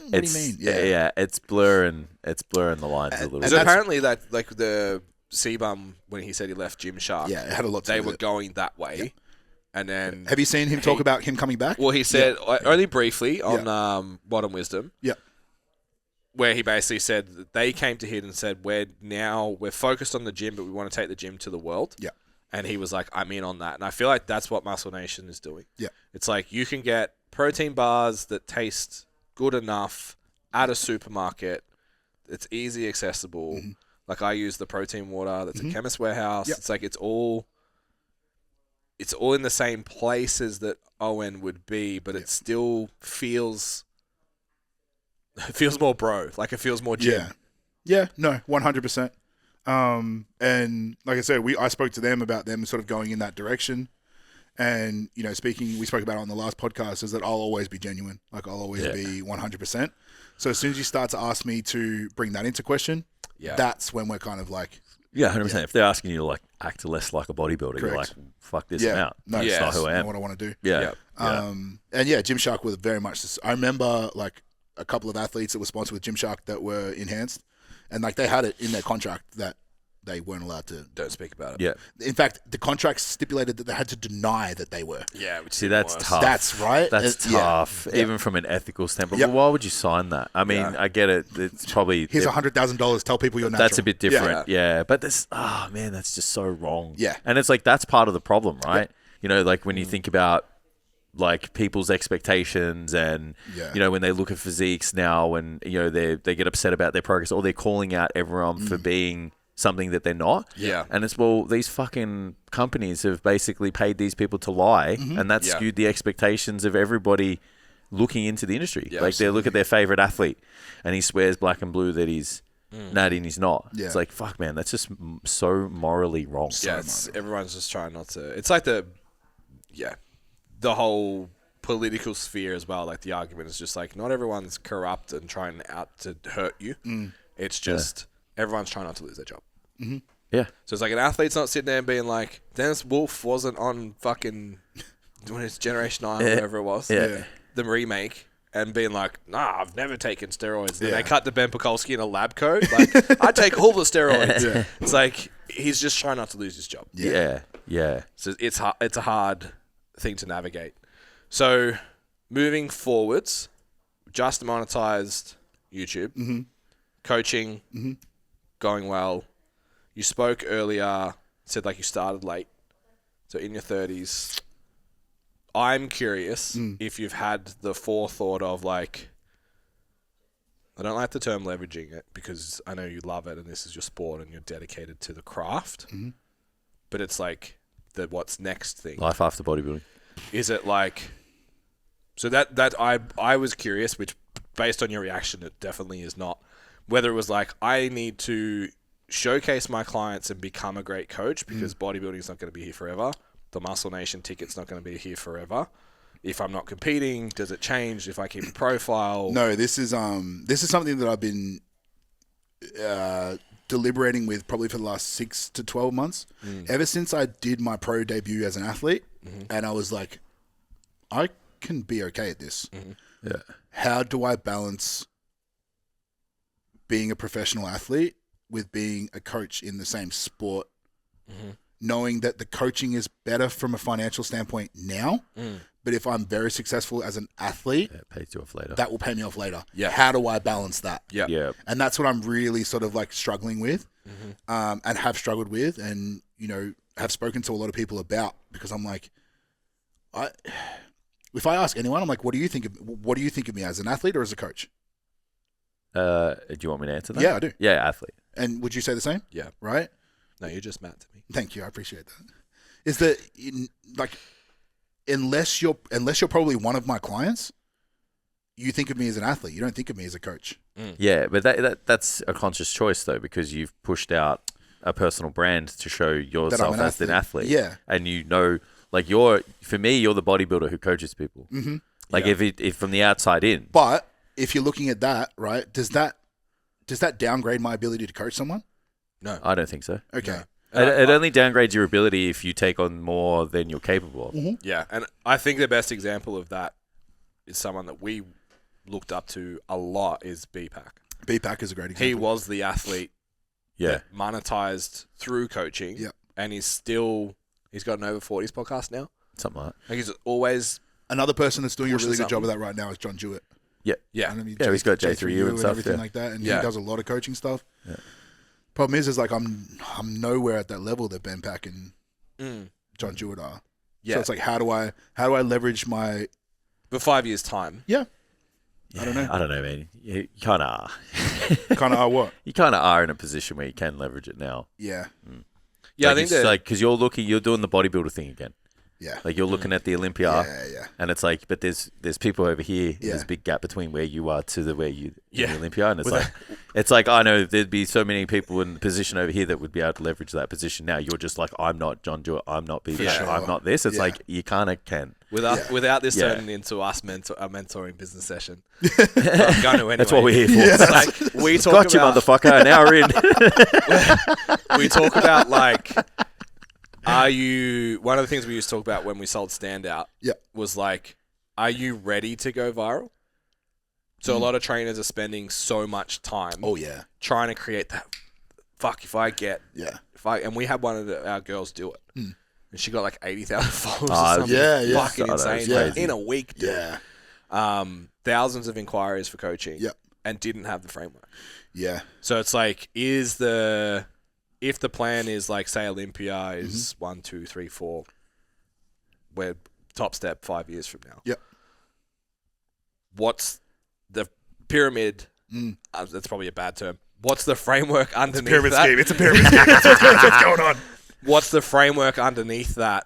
What do you mean? Yeah, it's blurring the lines a little bit. So apparently that like the C-Bum, when he said he left Gymshark, it had a lot to do they with were it. going that way. Yeah. And then have you seen him talk about him coming back? Well, he said only briefly on Bottom Wisdom. Yeah. Where he basically said that they came to him and said, we're focused on the gym, but we want to take the gym to the world. Yeah. And he was like, I'm in on that. And I feel like that's what Muscle Nation is doing. Yeah. It's like you can get protein bars that taste good enough at a supermarket. It's easy accessible. Mm-hmm. Like I use the protein water that's at Chemist Warehouse. Yep. It's like it's all in the same places that ON would be, but it still feels more bro. Like it feels more gym. Yeah. No, 100%. And like I said, I spoke to them about them sort of going in that direction. And, we spoke about it on the last podcast, is that I'll always be genuine. Like I'll always be 100%. So as soon as you start to ask me to bring that into question, that's when we're kind of like... Yeah, 100%. If they're asking you to like act less like a bodybuilder, you're like, fuck this out. No, it's not who I am. Not what I want to do. Yeah. And Gymshark was very much this. I remember like a couple of athletes that were sponsored with Gymshark that were enhanced, and like they had it in their contract that they weren't allowed to. Don't speak about it. Yeah. In fact, the contract stipulated that they had to deny that they were. Yeah. Which See, that's tough. That's right. That's tough, even from an ethical standpoint. Yep. But why would you sign that? I mean, I get it. It's probably... Here's $100,000. Tell people you're natural. That's a bit different. Yeah. But this... Oh, man, that's just so wrong. Yeah. And it's like, that's part of the problem, right? Like when you think about like people's expectations and, when they look at physiques now and, they get upset about their progress or they're calling out everyone for being something that they're not. Yeah. And it's, well, these fucking companies have basically paid these people to lie and that's skewed the expectations of everybody looking into the industry. Yeah, like they look at their favorite athlete and he swears black and blue that he's natty and he's not. Yeah. It's like, fuck, man, that's just so morally wrong. Everyone's just trying not to. It's like the whole political sphere as well. Like the argument is just like not everyone's corrupt and trying out to hurt you. It's just everyone's trying not to lose their job. Mm-hmm. Yeah. So it's like an athlete's not sitting there and being like, Dennis Wolf wasn't on fucking when it's Generation 9 or whatever it was. Yeah. The remake. And being like, nah, I've never taken steroids. Then they cut to Ben Pekulski in a lab coat. Like, I take all the steroids. It's like, he's just trying not to lose his job. Yeah. So it's a hard thing to navigate. So moving forwards, just monetized YouTube, coaching, going well. You spoke earlier, said like you started late. So in your 30s. I'm curious if you've had the forethought of like, I don't like the term leveraging it because I know you love it and this is your sport and you're dedicated to the craft, but it's like the what's next thing. Life after bodybuilding. Is it like, so that I was curious, which based on your reaction, it definitely is not, whether it was like, I need to showcase my clients and become a great coach because bodybuilding is not going to be here forever. The Muscle Nation ticket's not going to be here forever. If I'm not competing, does it change if I keep a profile? No, this is something that I've been deliberating with probably for the last 6 to 12 months. Ever since I did my pro debut as an athlete, and I was like, I can be okay at this. Yeah. How do I balance being a professional athlete with being a coach in the same sport? Knowing that the coaching is better from a financial standpoint now, but if I'm very successful as an athlete, It pays you off later. that will pay me off later. Yeah. How do I balance that? Yeah. And that's what I'm really sort of like struggling with, and have struggled with, and have spoken to a lot of people about, because I'm like, if I ask anyone, I'm like, what do you think of me as an athlete or as a coach? Do you want me to answer that? Yeah, I do. Yeah, athlete. And would you say the same? Yeah. Right? No, you're just Matt to me. Thank you. I appreciate that. Is that unless you're probably one of my clients, you think of me as an athlete. You don't think of me as a coach. Yeah, but that's a conscious choice though, because you've pushed out a personal brand to show yourself as an athlete. Yeah, and like for me, you're the bodybuilder who coaches people. Mm-hmm. Like if from the outside in. But if you're looking at that, right, does that downgrade my ability to coach someone? No, I don't think so. Okay. No. It only downgrades your ability if you take on more than you're capable of. Mm-hmm. Yeah, and I think the best example of that is someone that we looked up to a lot is BPAC. BPAC is a great example. He was the athlete Yeah. that monetized through coaching. Yep. And he's got an over 40s podcast now. Something like that. Like he's always Another person that's doing a Pushes really good job of something. that right now is John Jewett. Yeah. yeah. I mean, Yeah, he's got J3U and stuff, everything yeah. like that, and Yeah. he does a lot of coaching stuff. Yeah. Problem is like I'm nowhere at that level that Ben Pack and Mm. John Jewett are. Yeah. So it's like how do I leverage my For 5 years' time. I Yeah, don't know. I don't know, man. You kind of are. kind of are what? You kind of are in a position where you can leverage it now. Yeah. Yeah, Like I think it's that like because you're doing the bodybuilder thing again. Yeah. Like you're looking at the Olympia, Yeah. and it's like, but there's people over here. And Yeah. there's a big gap between where you are to where you in Yeah. the Olympia, and With it's like I know there'd be so many people in the position over here that would be able to leverage that position. Now you're just like, I'm not John Jewett, I'm not BB, sure. I'm not this. It's Yeah. like you kind of can. without this Yeah. turning into us a mentoring business session. I'm going to anyway. That's what we're here for. Yeah. It's like we talk Got you, about motherfucker. An hour in. we talk about like, one of the things we used to talk about when we sold Standout Yeah. was like, are you ready to go viral? So a lot of trainers are spending so much time Oh yeah. trying to create that. Fuck, Yeah. and we had one of our girls do it, and she got like 80,000 followers or Oh, something. yeah, yeah. Fucking Oh, that was insane crazy. in a week. Dude. Yeah. Thousands of inquiries for coaching. Yep. And didn't have the framework. Yeah. So it's like, if the plan is like, say, Olympia is 1, 2, 3, 4, we're top step 5 years from now. Yep. What's the pyramid? That's probably a bad term. What's the framework underneath Pyramid that? scheme. It's a pyramid scheme. What's going on? What's the framework underneath that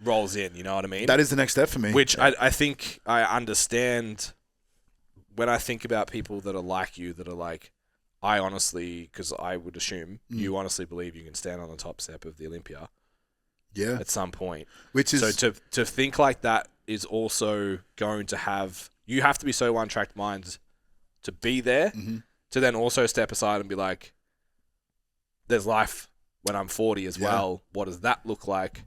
rolls in? You know what I mean? That is the next step for me. Which I think I understand when I think about people that are like you, that are like, I honestly, because I would assume you honestly believe you can stand on the top step of the Olympia yeah. at some point. Which is So to think like that is also going to have, you have to be so one-track mind to be there, to then also step aside and be like, there's life when I'm 40 as well. What does that look like?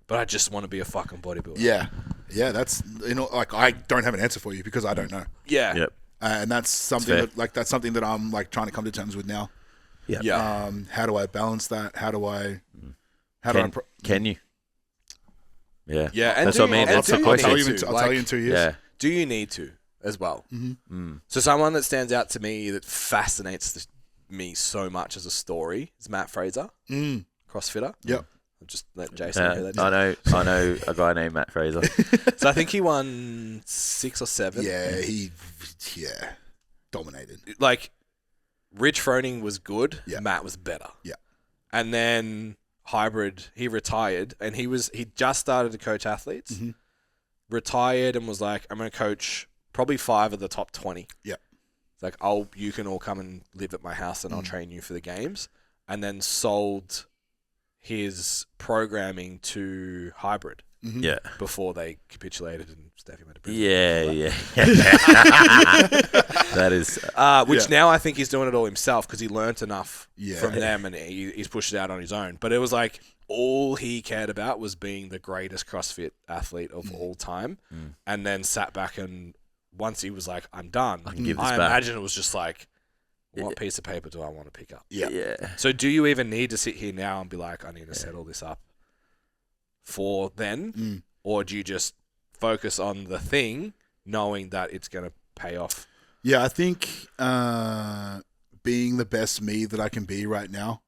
But I just want to be a fucking bodybuilder. Yeah. Yeah, that's like I don't have an answer for you because I don't know. Yeah. Yep. And that's something fair. that's something that I'm like trying to come to terms with now. Yeah. Yeah. How do I balance that? How do I Can you? Yeah. Yeah, and That's do what I you- mean. and That's do the you I'll need tell question. you to? I'll tell you in 2 years. Yeah. Do you need to as well? So someone that stands out to me that fascinates me so much as a story is Matt Fraser, CrossFitter. Yep. I'll just let Jason hear that. I know a guy named Matt Fraser. So I think he won 6 or 7. Yeah, he dominated. Like, Rich Froning was good. Yeah. Matt was better. Yeah. And then Hybrid, he retired, and he just started to coach athletes. Retired and was like, I'm going to coach probably 5 of the top 20. Yeah. It's like, you can all come and live at my house and I'll train you for the games. And then sold his programming to Hybrid Yeah. before they capitulated and stuff him into prison. Yeah. That is. Which now I think he's doing it all himself because he learnt enough Yeah. from them and he's pushed it out on his own. But it was like all he cared about was being the greatest CrossFit athlete of all time, and then sat back and once he was like, I'm done, I can give this back. imagine it was just like, what piece of paper do I want to pick up? Yeah. So do you even need to sit here now and be like, I need to set all this up for then? Or do you just focus on the thing knowing that it's going to pay off? Yeah, I think being the best me that I can be right now,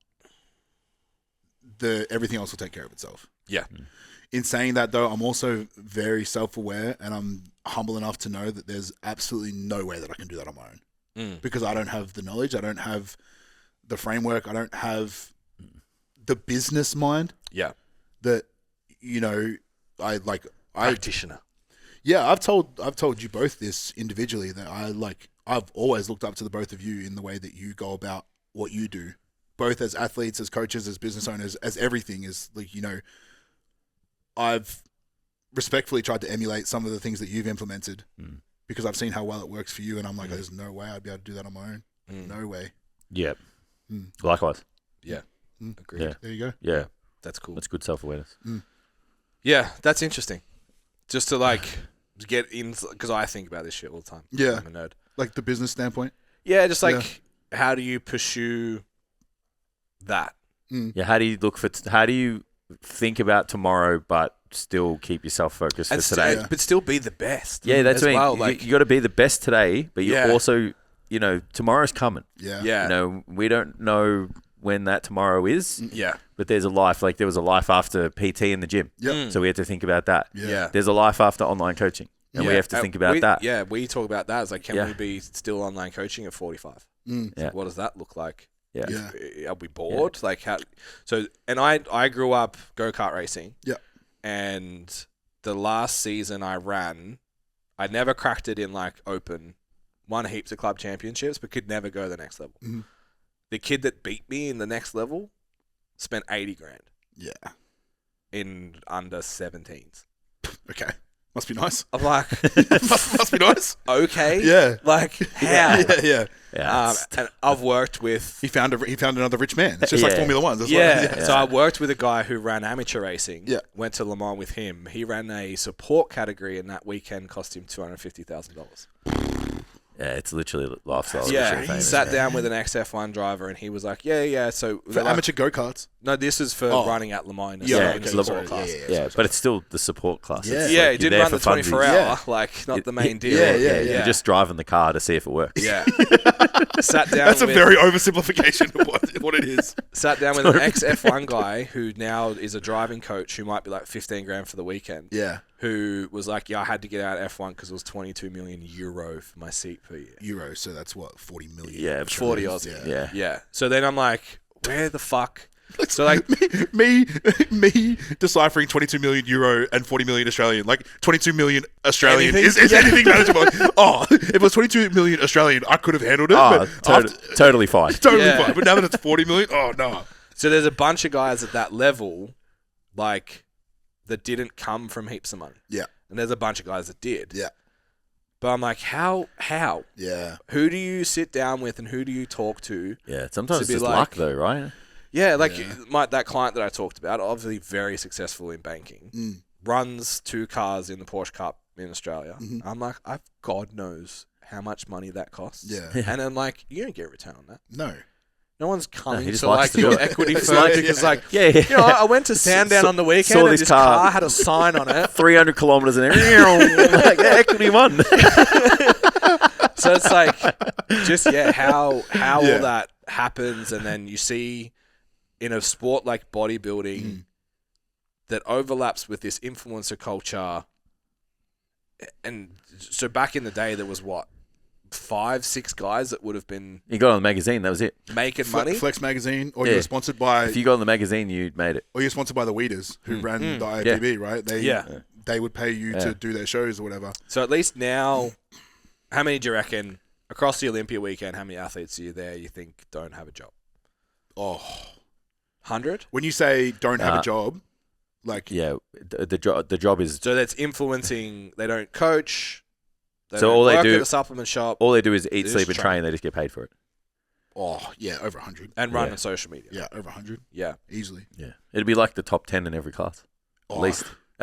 everything else will take care of itself. Yeah. In saying that, though, I'm also very self-aware and I'm humble enough to know that there's absolutely no way that I can do that on my own because I don't have the knowledge. I don't have the framework. I don't have the business mind Yeah. that, I Practitioner. Yeah, I've told you both this individually that I've always looked up to the both of you in the way that you go about what you do, both as athletes, as coaches, as business owners, as everything. Is like, you know, I've respectfully tried to emulate some of the things that you've implemented because I've seen how well it works for you, and I'm like, there's no way I'd be able to do that on my own. No way. Yeah. Likewise. Yeah. Agreed. Yeah. There you go. Yeah. That's cool. That's good self-awareness. Yeah, that's interesting. Just to like get in, because I think about this shit all the time. Yeah. I'm a nerd. Like the business standpoint. Yeah, just like how do you pursue that? Yeah. How do you think about tomorrow, but still keep yourself focused for today? But still be the best. Yeah, that's as what well. you got to be the best today, but you also, you know, tomorrow's coming. Yeah. Yeah. You know, we don't know when that tomorrow is. Yeah. But there's a life. Like there was a life after PT in the gym. Yep. So we had to think about that. Yeah. There's a life after online coaching, and we have to think about that. Yeah, we talk about that. It's like, can we be still online coaching at 45? Yeah. What does that look like? Yeah. Are we bored? Like how? So, and I grew up go-kart racing. Yeah. And the last season I ran, I never cracked it in like open. Won heaps of club championships, but could never go the next level. Mm-hmm. The kid that beat me in the next level spent 80 grand. Yeah. In under 17s. Okay. Must be nice. I'm like, must be nice. Okay. Yeah. Like how? Yeah. And I've worked with. He found another rich man. It's just like Formula One. That's So I worked with a guy who ran amateur racing. Yeah. Went to Le Mans with him. He ran a support category, and that weekend cost him $250,000. Yeah, it's literally lifestyle. Yeah, he sat down with an XF1 driver, and he was like, "Yeah." So for amateur go-karts. No, this is for running at Le Mans. It's support class. Yeah, but it's still the support class. Yeah, yeah, he didn't run the 24-hour, like not the main deal. Yeah. You're just driving the car to see if it works. Yeah. Sat down. That's a very oversimplification of what it is. Sat down with an ex-F1 guy who now is a driving coach who might be like 15 grand for the weekend. Yeah. Who was like, I had to get out of F1 because it was 22 million euro for my seat per year. Euro, so that's what, 40 million? Yeah, 40 Aussie. Yeah. So then I'm like, where the fuck? So like me deciphering 22 million euro and 40 million Australian, like 22 million Australian is anything manageable. If it was 22 million Australian, I could have handled it. Totally fine. Totally fine. But now that it's 40 million, no. So there's a bunch of guys at that level, like, that didn't come from heaps of money. Yeah. And there's a bunch of guys that did. Yeah. But I'm like, how? Yeah. Who do you sit down with and who do you talk to? Yeah, sometimes it's just luck though, right? Yeah, that client that I talked about, obviously very successful in banking, runs 2 cars in the Porsche Cup in Australia. Mm-hmm. I'm like, God knows how much money that costs. Yeah. And I'm like, you don't get a return on that. No one's coming to like your equity firm because you know, I went to Sandown on the weekend and this car had a sign on it. 300 kilometers an hour. Like, equity won. So it's like, just, how all that happens. And then you see in a sport like bodybuilding that overlaps with this influencer culture. And so back in the day, there was 5-6 guys that would have been... You got on the magazine, that was it. Making money. Flex magazine, or you're sponsored by... If you got on the magazine, you made it. Or you're sponsored by the Weeders, who ran the IFBB, right? They would pay you to do their shows or whatever. So at least now, how many do you reckon, across the Olympia weekend, how many athletes are you there you think don't have a job? 100? When you say don't have a job, like... Yeah, the job is... So that's influencing, they don't coach... So all they do at a supplement shop. All they do is eat, sleep, and train. They just get paid for it. Over 100. And run on social media. Yeah, over 100. Yeah, easily. Yeah, it'd be like the top 10 in every class, at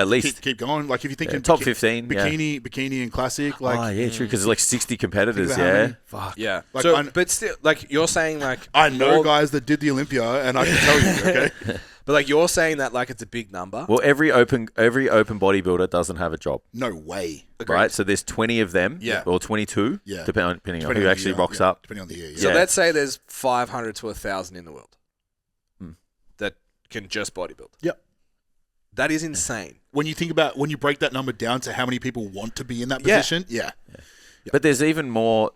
least. Keep going. Like if you think top 15, bikini and classic. Like, true. Because there's like 60 competitors. Fuck. Yeah. Like, so, but still, like you're saying, like I know guys that did the Olympia, and I can tell you, okay. But like you're saying that like it's a big number. Well, every open bodybuilder doesn't have a job. No way. Agreed. Right? So there's 20 of them, or 22, depending on who actually rocks up. Depending on the year. So let's say there's 500 to 1,000 in the world that can just bodybuild. Yep. That is insane. When you break that number down to how many people want to be in that position, But there's even more.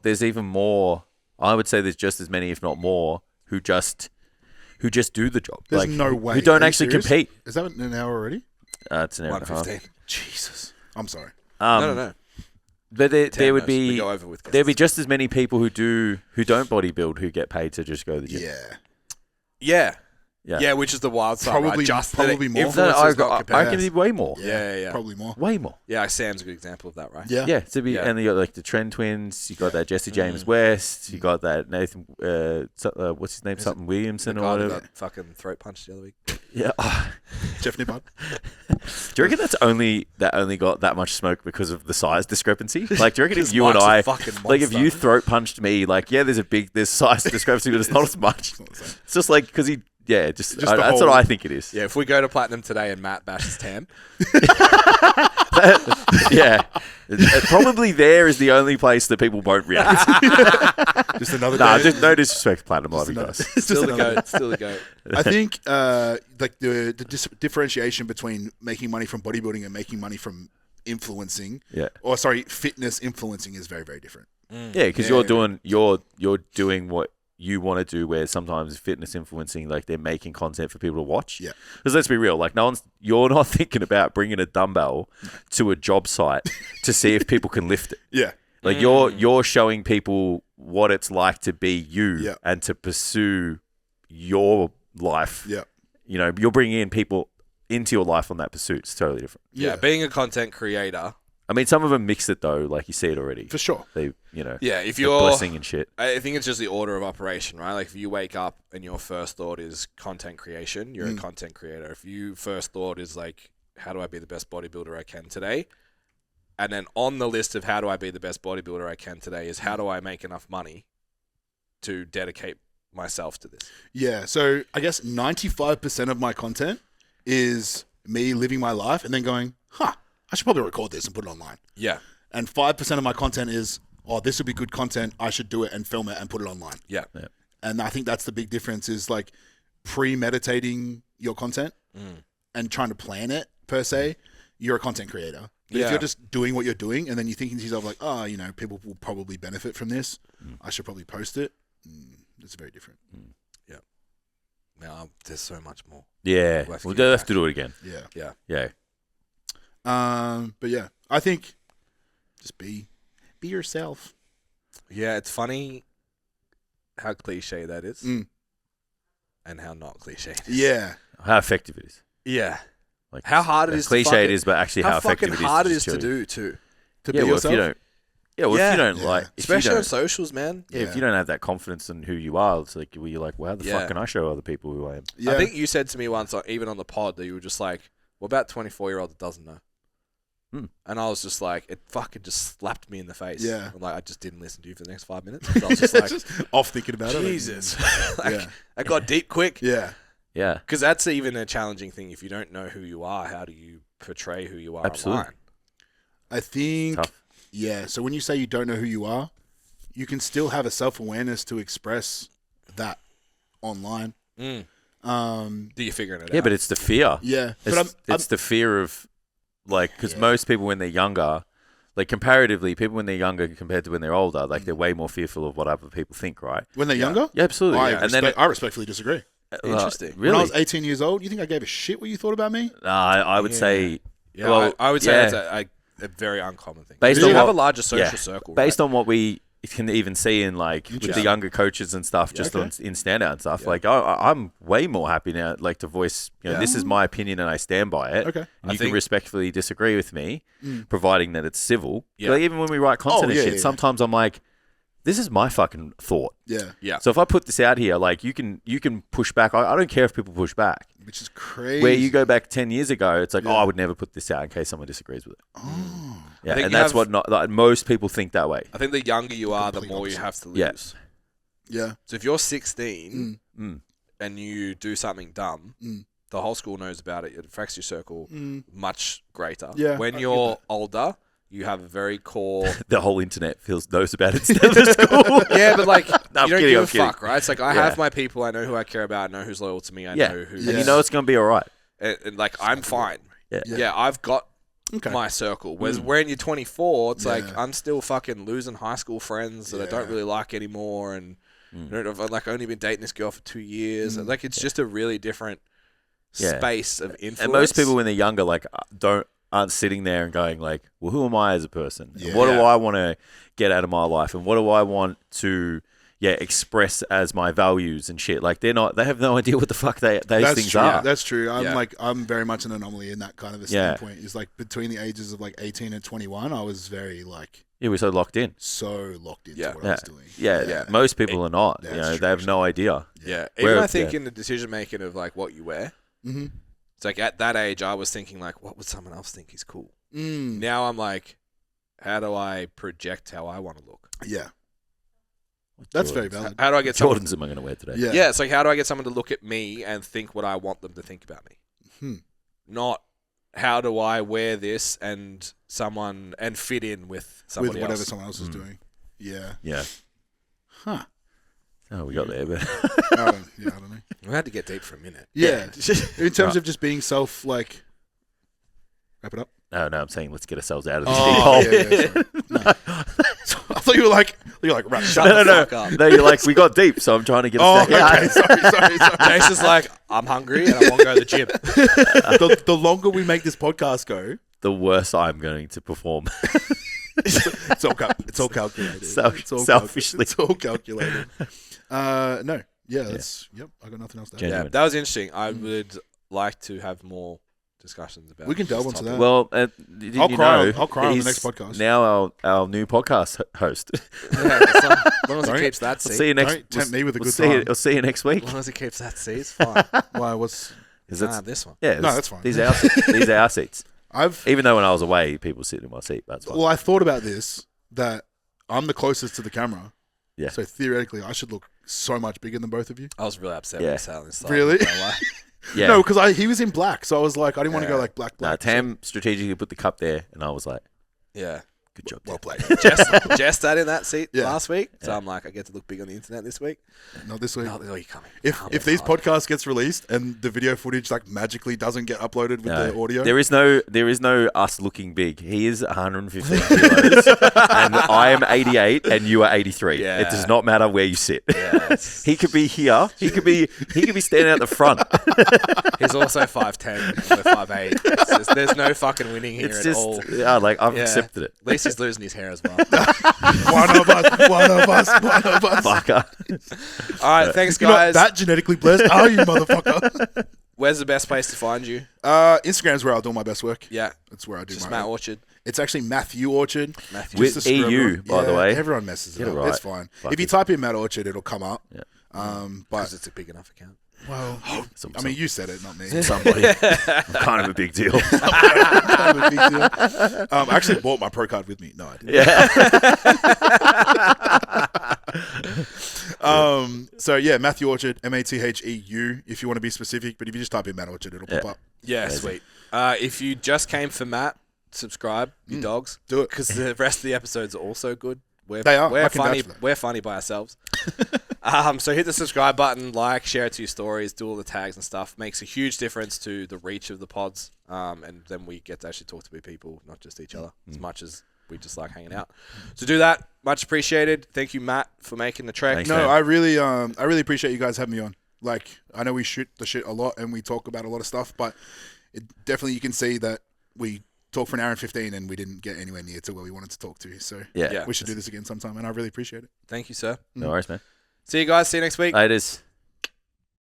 I would say there's just as many, if not more, who just do the job. There's no way. Who don't actually compete. Is that an hour already? It's an hour and a half. 1:15. Jesus. I'm sorry. No. But there would We be go over with there'd be guests. just as many people who don't bodybuild who get paid to just go to the gym. Yeah. Yeah, which is the wild side. Probably- right? Just probably more. No, I influencers, not reckon competitors. it'd be way more. Yeah. Probably more. Way more. Yeah, Sam's a good example of that, right? Yeah. Yeah, to be, Yeah. and you got like the Trend Twins, you got that Jesse James West, you got that Nathan, what's his name, something The Williamson or guy that whatever. got fucking throat punched the other week. Yeah. Jeff Nippard. Do you reckon that only got that much smoke because of the size discrepancy? Like, do you reckon if you and Mike's a I, fucking like, if monster. you throat punched me, like, yeah, there's size discrepancy, but it's not as much. It's not the same. It's just like because he, yeah, the that's whole- what I think it is. Yeah, if we go to Platinum today and Matt bashes Tam, Yeah, probably there is the only place that people won't react. Just another Nah, day. just no disrespect, Platinum. I love you another- guys. Just still the another- goat, still the goat. I think like the differentiation between making money from bodybuilding and making money from influencing, Yeah. or sorry, fitness influencing is very, very different. Yeah, because Yeah. you're doing what you want to do. Where sometimes fitness influencing, like they're making content for people to watch. Yeah. Because let's be real, like you're not thinking about bringing a dumbbell to a job site to see if people can lift it. Yeah. Like you're showing people what it's like to be you Yeah. and to pursue your life. Yeah. You know, you're bringing in people into your life on that pursuit. It's totally different. Yeah, being a content creator. I mean, some of them mix it though, like you see it already. For sure. They, you know, Yeah, if the you're blessing and shit. I think it's just the order of operation, right? Like if you wake up and your first thought is content creation, you're a content creator. If your first thought is like, how do I be the best bodybuilder I can today? And then on the list of how do I be the best bodybuilder I can today is how do I make enough money to dedicate myself to this? Yeah. So I guess 95% of my content is me living my life and then going, I should probably record this and put it online. Yeah. And 5% of my content is, this would be good content. I should do it and film it and put it online. Yeah. And I think that's the big difference is like premeditating your content and trying to plan it per se. You're a content creator. But if you're just doing what you're doing and then you're thinking to yourself like, people will probably benefit from this. I should probably post it. It's very different. Yeah. Now there's so much more. Yeah. We'll have to We'll get have back. to do it again. Yeah. Yeah. But yeah, I think just be yourself. Yeah, it's funny how cliche that is and how not cliche it is. Yeah. How effective it is. Yeah. Like How hard it is to cliche fucking- it is, but actually how effective fucking it is. hard it to is just to chill. do too. To Yeah, be well, if yourself. you don't. Yeah, well, Yeah. if you don't Yeah. like, if you Especially on don't, socials, man. yeah, if you don't have that confidence in who you are, it's like, well, you're like, well, how the Yeah. fuck can I show other people who I am? Yeah. I think you said to me once, even on the pod, that you were just like, what about 24-year-old that doesn't know? And I was just like, it fucking just slapped me in the face. Yeah. I'm like, I just didn't listen to you for the next 5 minutes. 'Cause I was just like, just off thinking about it. Jesus. Like, Yeah. I got deep quick. Yeah. Yeah. Because that's even a challenging thing. If you don't know who you are, how do you portray who you are Absolutely. online? I think, Tough. yeah. So when you say you don't know who you are, you can still have a self-awareness to express that online. Do you figuring it out? Yeah, but it's the fear. Yeah. But It's the fear of, like, because most people when they're younger, like comparatively, people when they're younger compared to when they're older, like they're way more fearful of what other people think, right? when they're younger, Yeah, absolutely. I, And then I respectfully disagree. Interesting. Really? When I was 18 years old, you think I gave a shit what you thought about me? I would say, Yeah, well, I would say yeah. that's a very uncommon thing. Based you on have what- a larger social yeah. circle. Based on what we can even see in like with the Interesting. younger coaches and stuff, just okay. in Standout and stuff. Like I'm way more happy now, like to voice. You know, this is my opinion and I stand by it. Okay. And I you can think- respectfully disagree with me, providing that it's civil. Yeah. Like even when we write content and yeah, shit, yeah. sometimes I'm like, this is my fucking thought. Yeah. Yeah. So if I put this out here, like you can push back. I don't care if people push back. Which is crazy. Where you go back 10 years ago, it's like, I would never put this out in case someone disagrees with it. Oh. Yeah, think and you that's have- what not like, most people think that way. I think the younger you are, the Complete more you opposite. have to lose. Yeah. Yeah. So if you're 16 Mm. and you do something dumb, the whole school knows about it. It affects your circle much greater. Yeah, When I you're get older, you have a very core. The whole internet knows about it instead of the school. Yeah, but like No, I'm you don't kidding, give I'm a kidding. fuck, right? It's like I Yeah. have my people. I know who I care about. I know who's loyal to me. I Yeah, know who. and you know it's going to be all right. And like I'm fine. Yeah. Yeah, I've got Okay. my circle. Whereas when you're 24, it's like Yeah. I'm still fucking losing high school friends that I don't Yeah. really like anymore, and I've like only been dating this girl for 2 years. And, like it's just a really different Yeah. space of influence. And most people when they're younger, like aren't sitting there and going like, well, who am I as a person? Yeah. And what do I want to get out of my life? And what do I want to express as my values and shit? Like they have no idea what the fuck those things true. are. That's true. I'm very much an anomaly in that kind of a standpoint. Is like between the ages of like 18 and 21, I was very like we're so locked in. So locked into what I was doing. Yeah. Most people are not. True, they have no idea. Yeah. Even I think in the decision making of like what you wear, it's like at that age I was thinking like, what would someone else think is cool? Now I'm like, how do I project how I want to look? Yeah. That's very valid. How do I get Jordans am I going to wear today? Yeah, it's like how do I get someone to look at me and think what I want them to think about me? Not how do I wear this and fit in with somebody with whatever else. someone else is doing. Yeah. Yeah. Huh. Oh, we got there, but I don't know. We had to get deep for a minute. Yeah. In terms of just being wrap it up. no, I'm saying let's get ourselves out of this Oh, deep hole. No. I thought you were like, right, shut the the fuck up. No, you're like, we got deep, so I'm trying to get us back out. Sorry. Jace is like, I'm hungry and I want to go to the gym. The longer we make this podcast go, The worse I'm going to perform. it's all calculated. Selfishly. It's all calculated. No. Yeah, that's, I got nothing else to add. Genuine. Yeah, that was interesting. I would like to have more discussions about. We can delve this into topic. that. Well, I'll cry on the next podcast. Now our new podcast host. Yeah, as long as he keeps that I'll seat. see you next. Don't tempt me with a good time. time. I'll see you next week. As long as he keeps that seat, it's fine. Why? What's... This one. Yeah, No, that's fine. These are our seats. These are our seats. Even though when I was away, people sit in my seat. That's fine. Well, I thought about this, that I'm the closest to the camera. Yeah. So theoretically, I should look so much bigger than both of you. I was really upset when you sat on this side. Really? Yeah. No, because he was in black, so I was like, I didn't want to go like black. Tam strategically put the cup there, and I was like, Yeah. good job. Well played. Jess sat in that seat Yeah. last week, so I'm like, I get to look big on the internet this week. Not this week. No, you're coming. If these podcasts gets released and the video footage like magically doesn't get uploaded with the audio, There is no us looking big. He is 115 kilos, and I am 88, and you are 83. Yeah. It does not matter where you sit. Yeah, He could be here. He could be standing at the front. he's also 5'10", we're 5'8". There's no fucking winning here It's at just all. I've accepted it. At least he's losing his hair as well. one of us. Fucker. All right, thanks You're not guys. that genetically blessed, are you, motherfucker? Where's the best place to find you? Instagram's where I'll do my best work. Yeah, That's where I do just my Matt Orchard. It's actually Matheu Orchard. Matheu. With Just a EU, scribbler. by the way. Everyone messes it Get it up. right. It's fine. Fuck If you it. type in Matt Orchard, it'll come up. Yeah. But Because it's a big enough account. well, I mean, you said it, not me. Somebody. I'm kind of a big deal. Kind of a big deal. I actually bought my pro card with me. No, I didn't. Yeah. So yeah, Matheu Orchard, Matheu, if you want to be specific, but if you just type in Matt Orchard, it'll pop up. Yeah, sweet. If you just came for Matt, subscribe, you dogs. Do it. Because the rest of the episodes are also good. They are. We're I can funny. vouch for that. We're funny by ourselves. So hit the subscribe button, like, share it to your stories, do all the tags and stuff. Makes a huge difference to the reach of the pods. And then we get to actually talk to people, not just each other, as much as we just like hanging out. So do that. Much appreciated. Thank you, Matt, for making the trek. Thanks, No, man. I really appreciate you guys having me on. Like, I know we shoot the shit a lot and we talk about a lot of stuff, but definitely you can see that we talked for an hour and 15 and we didn't get anywhere near to where we wanted to talk to. So Yeah. we should do this again sometime, and I really appreciate it. Thank you, sir. No worries, man. See you guys. See you next week. It is.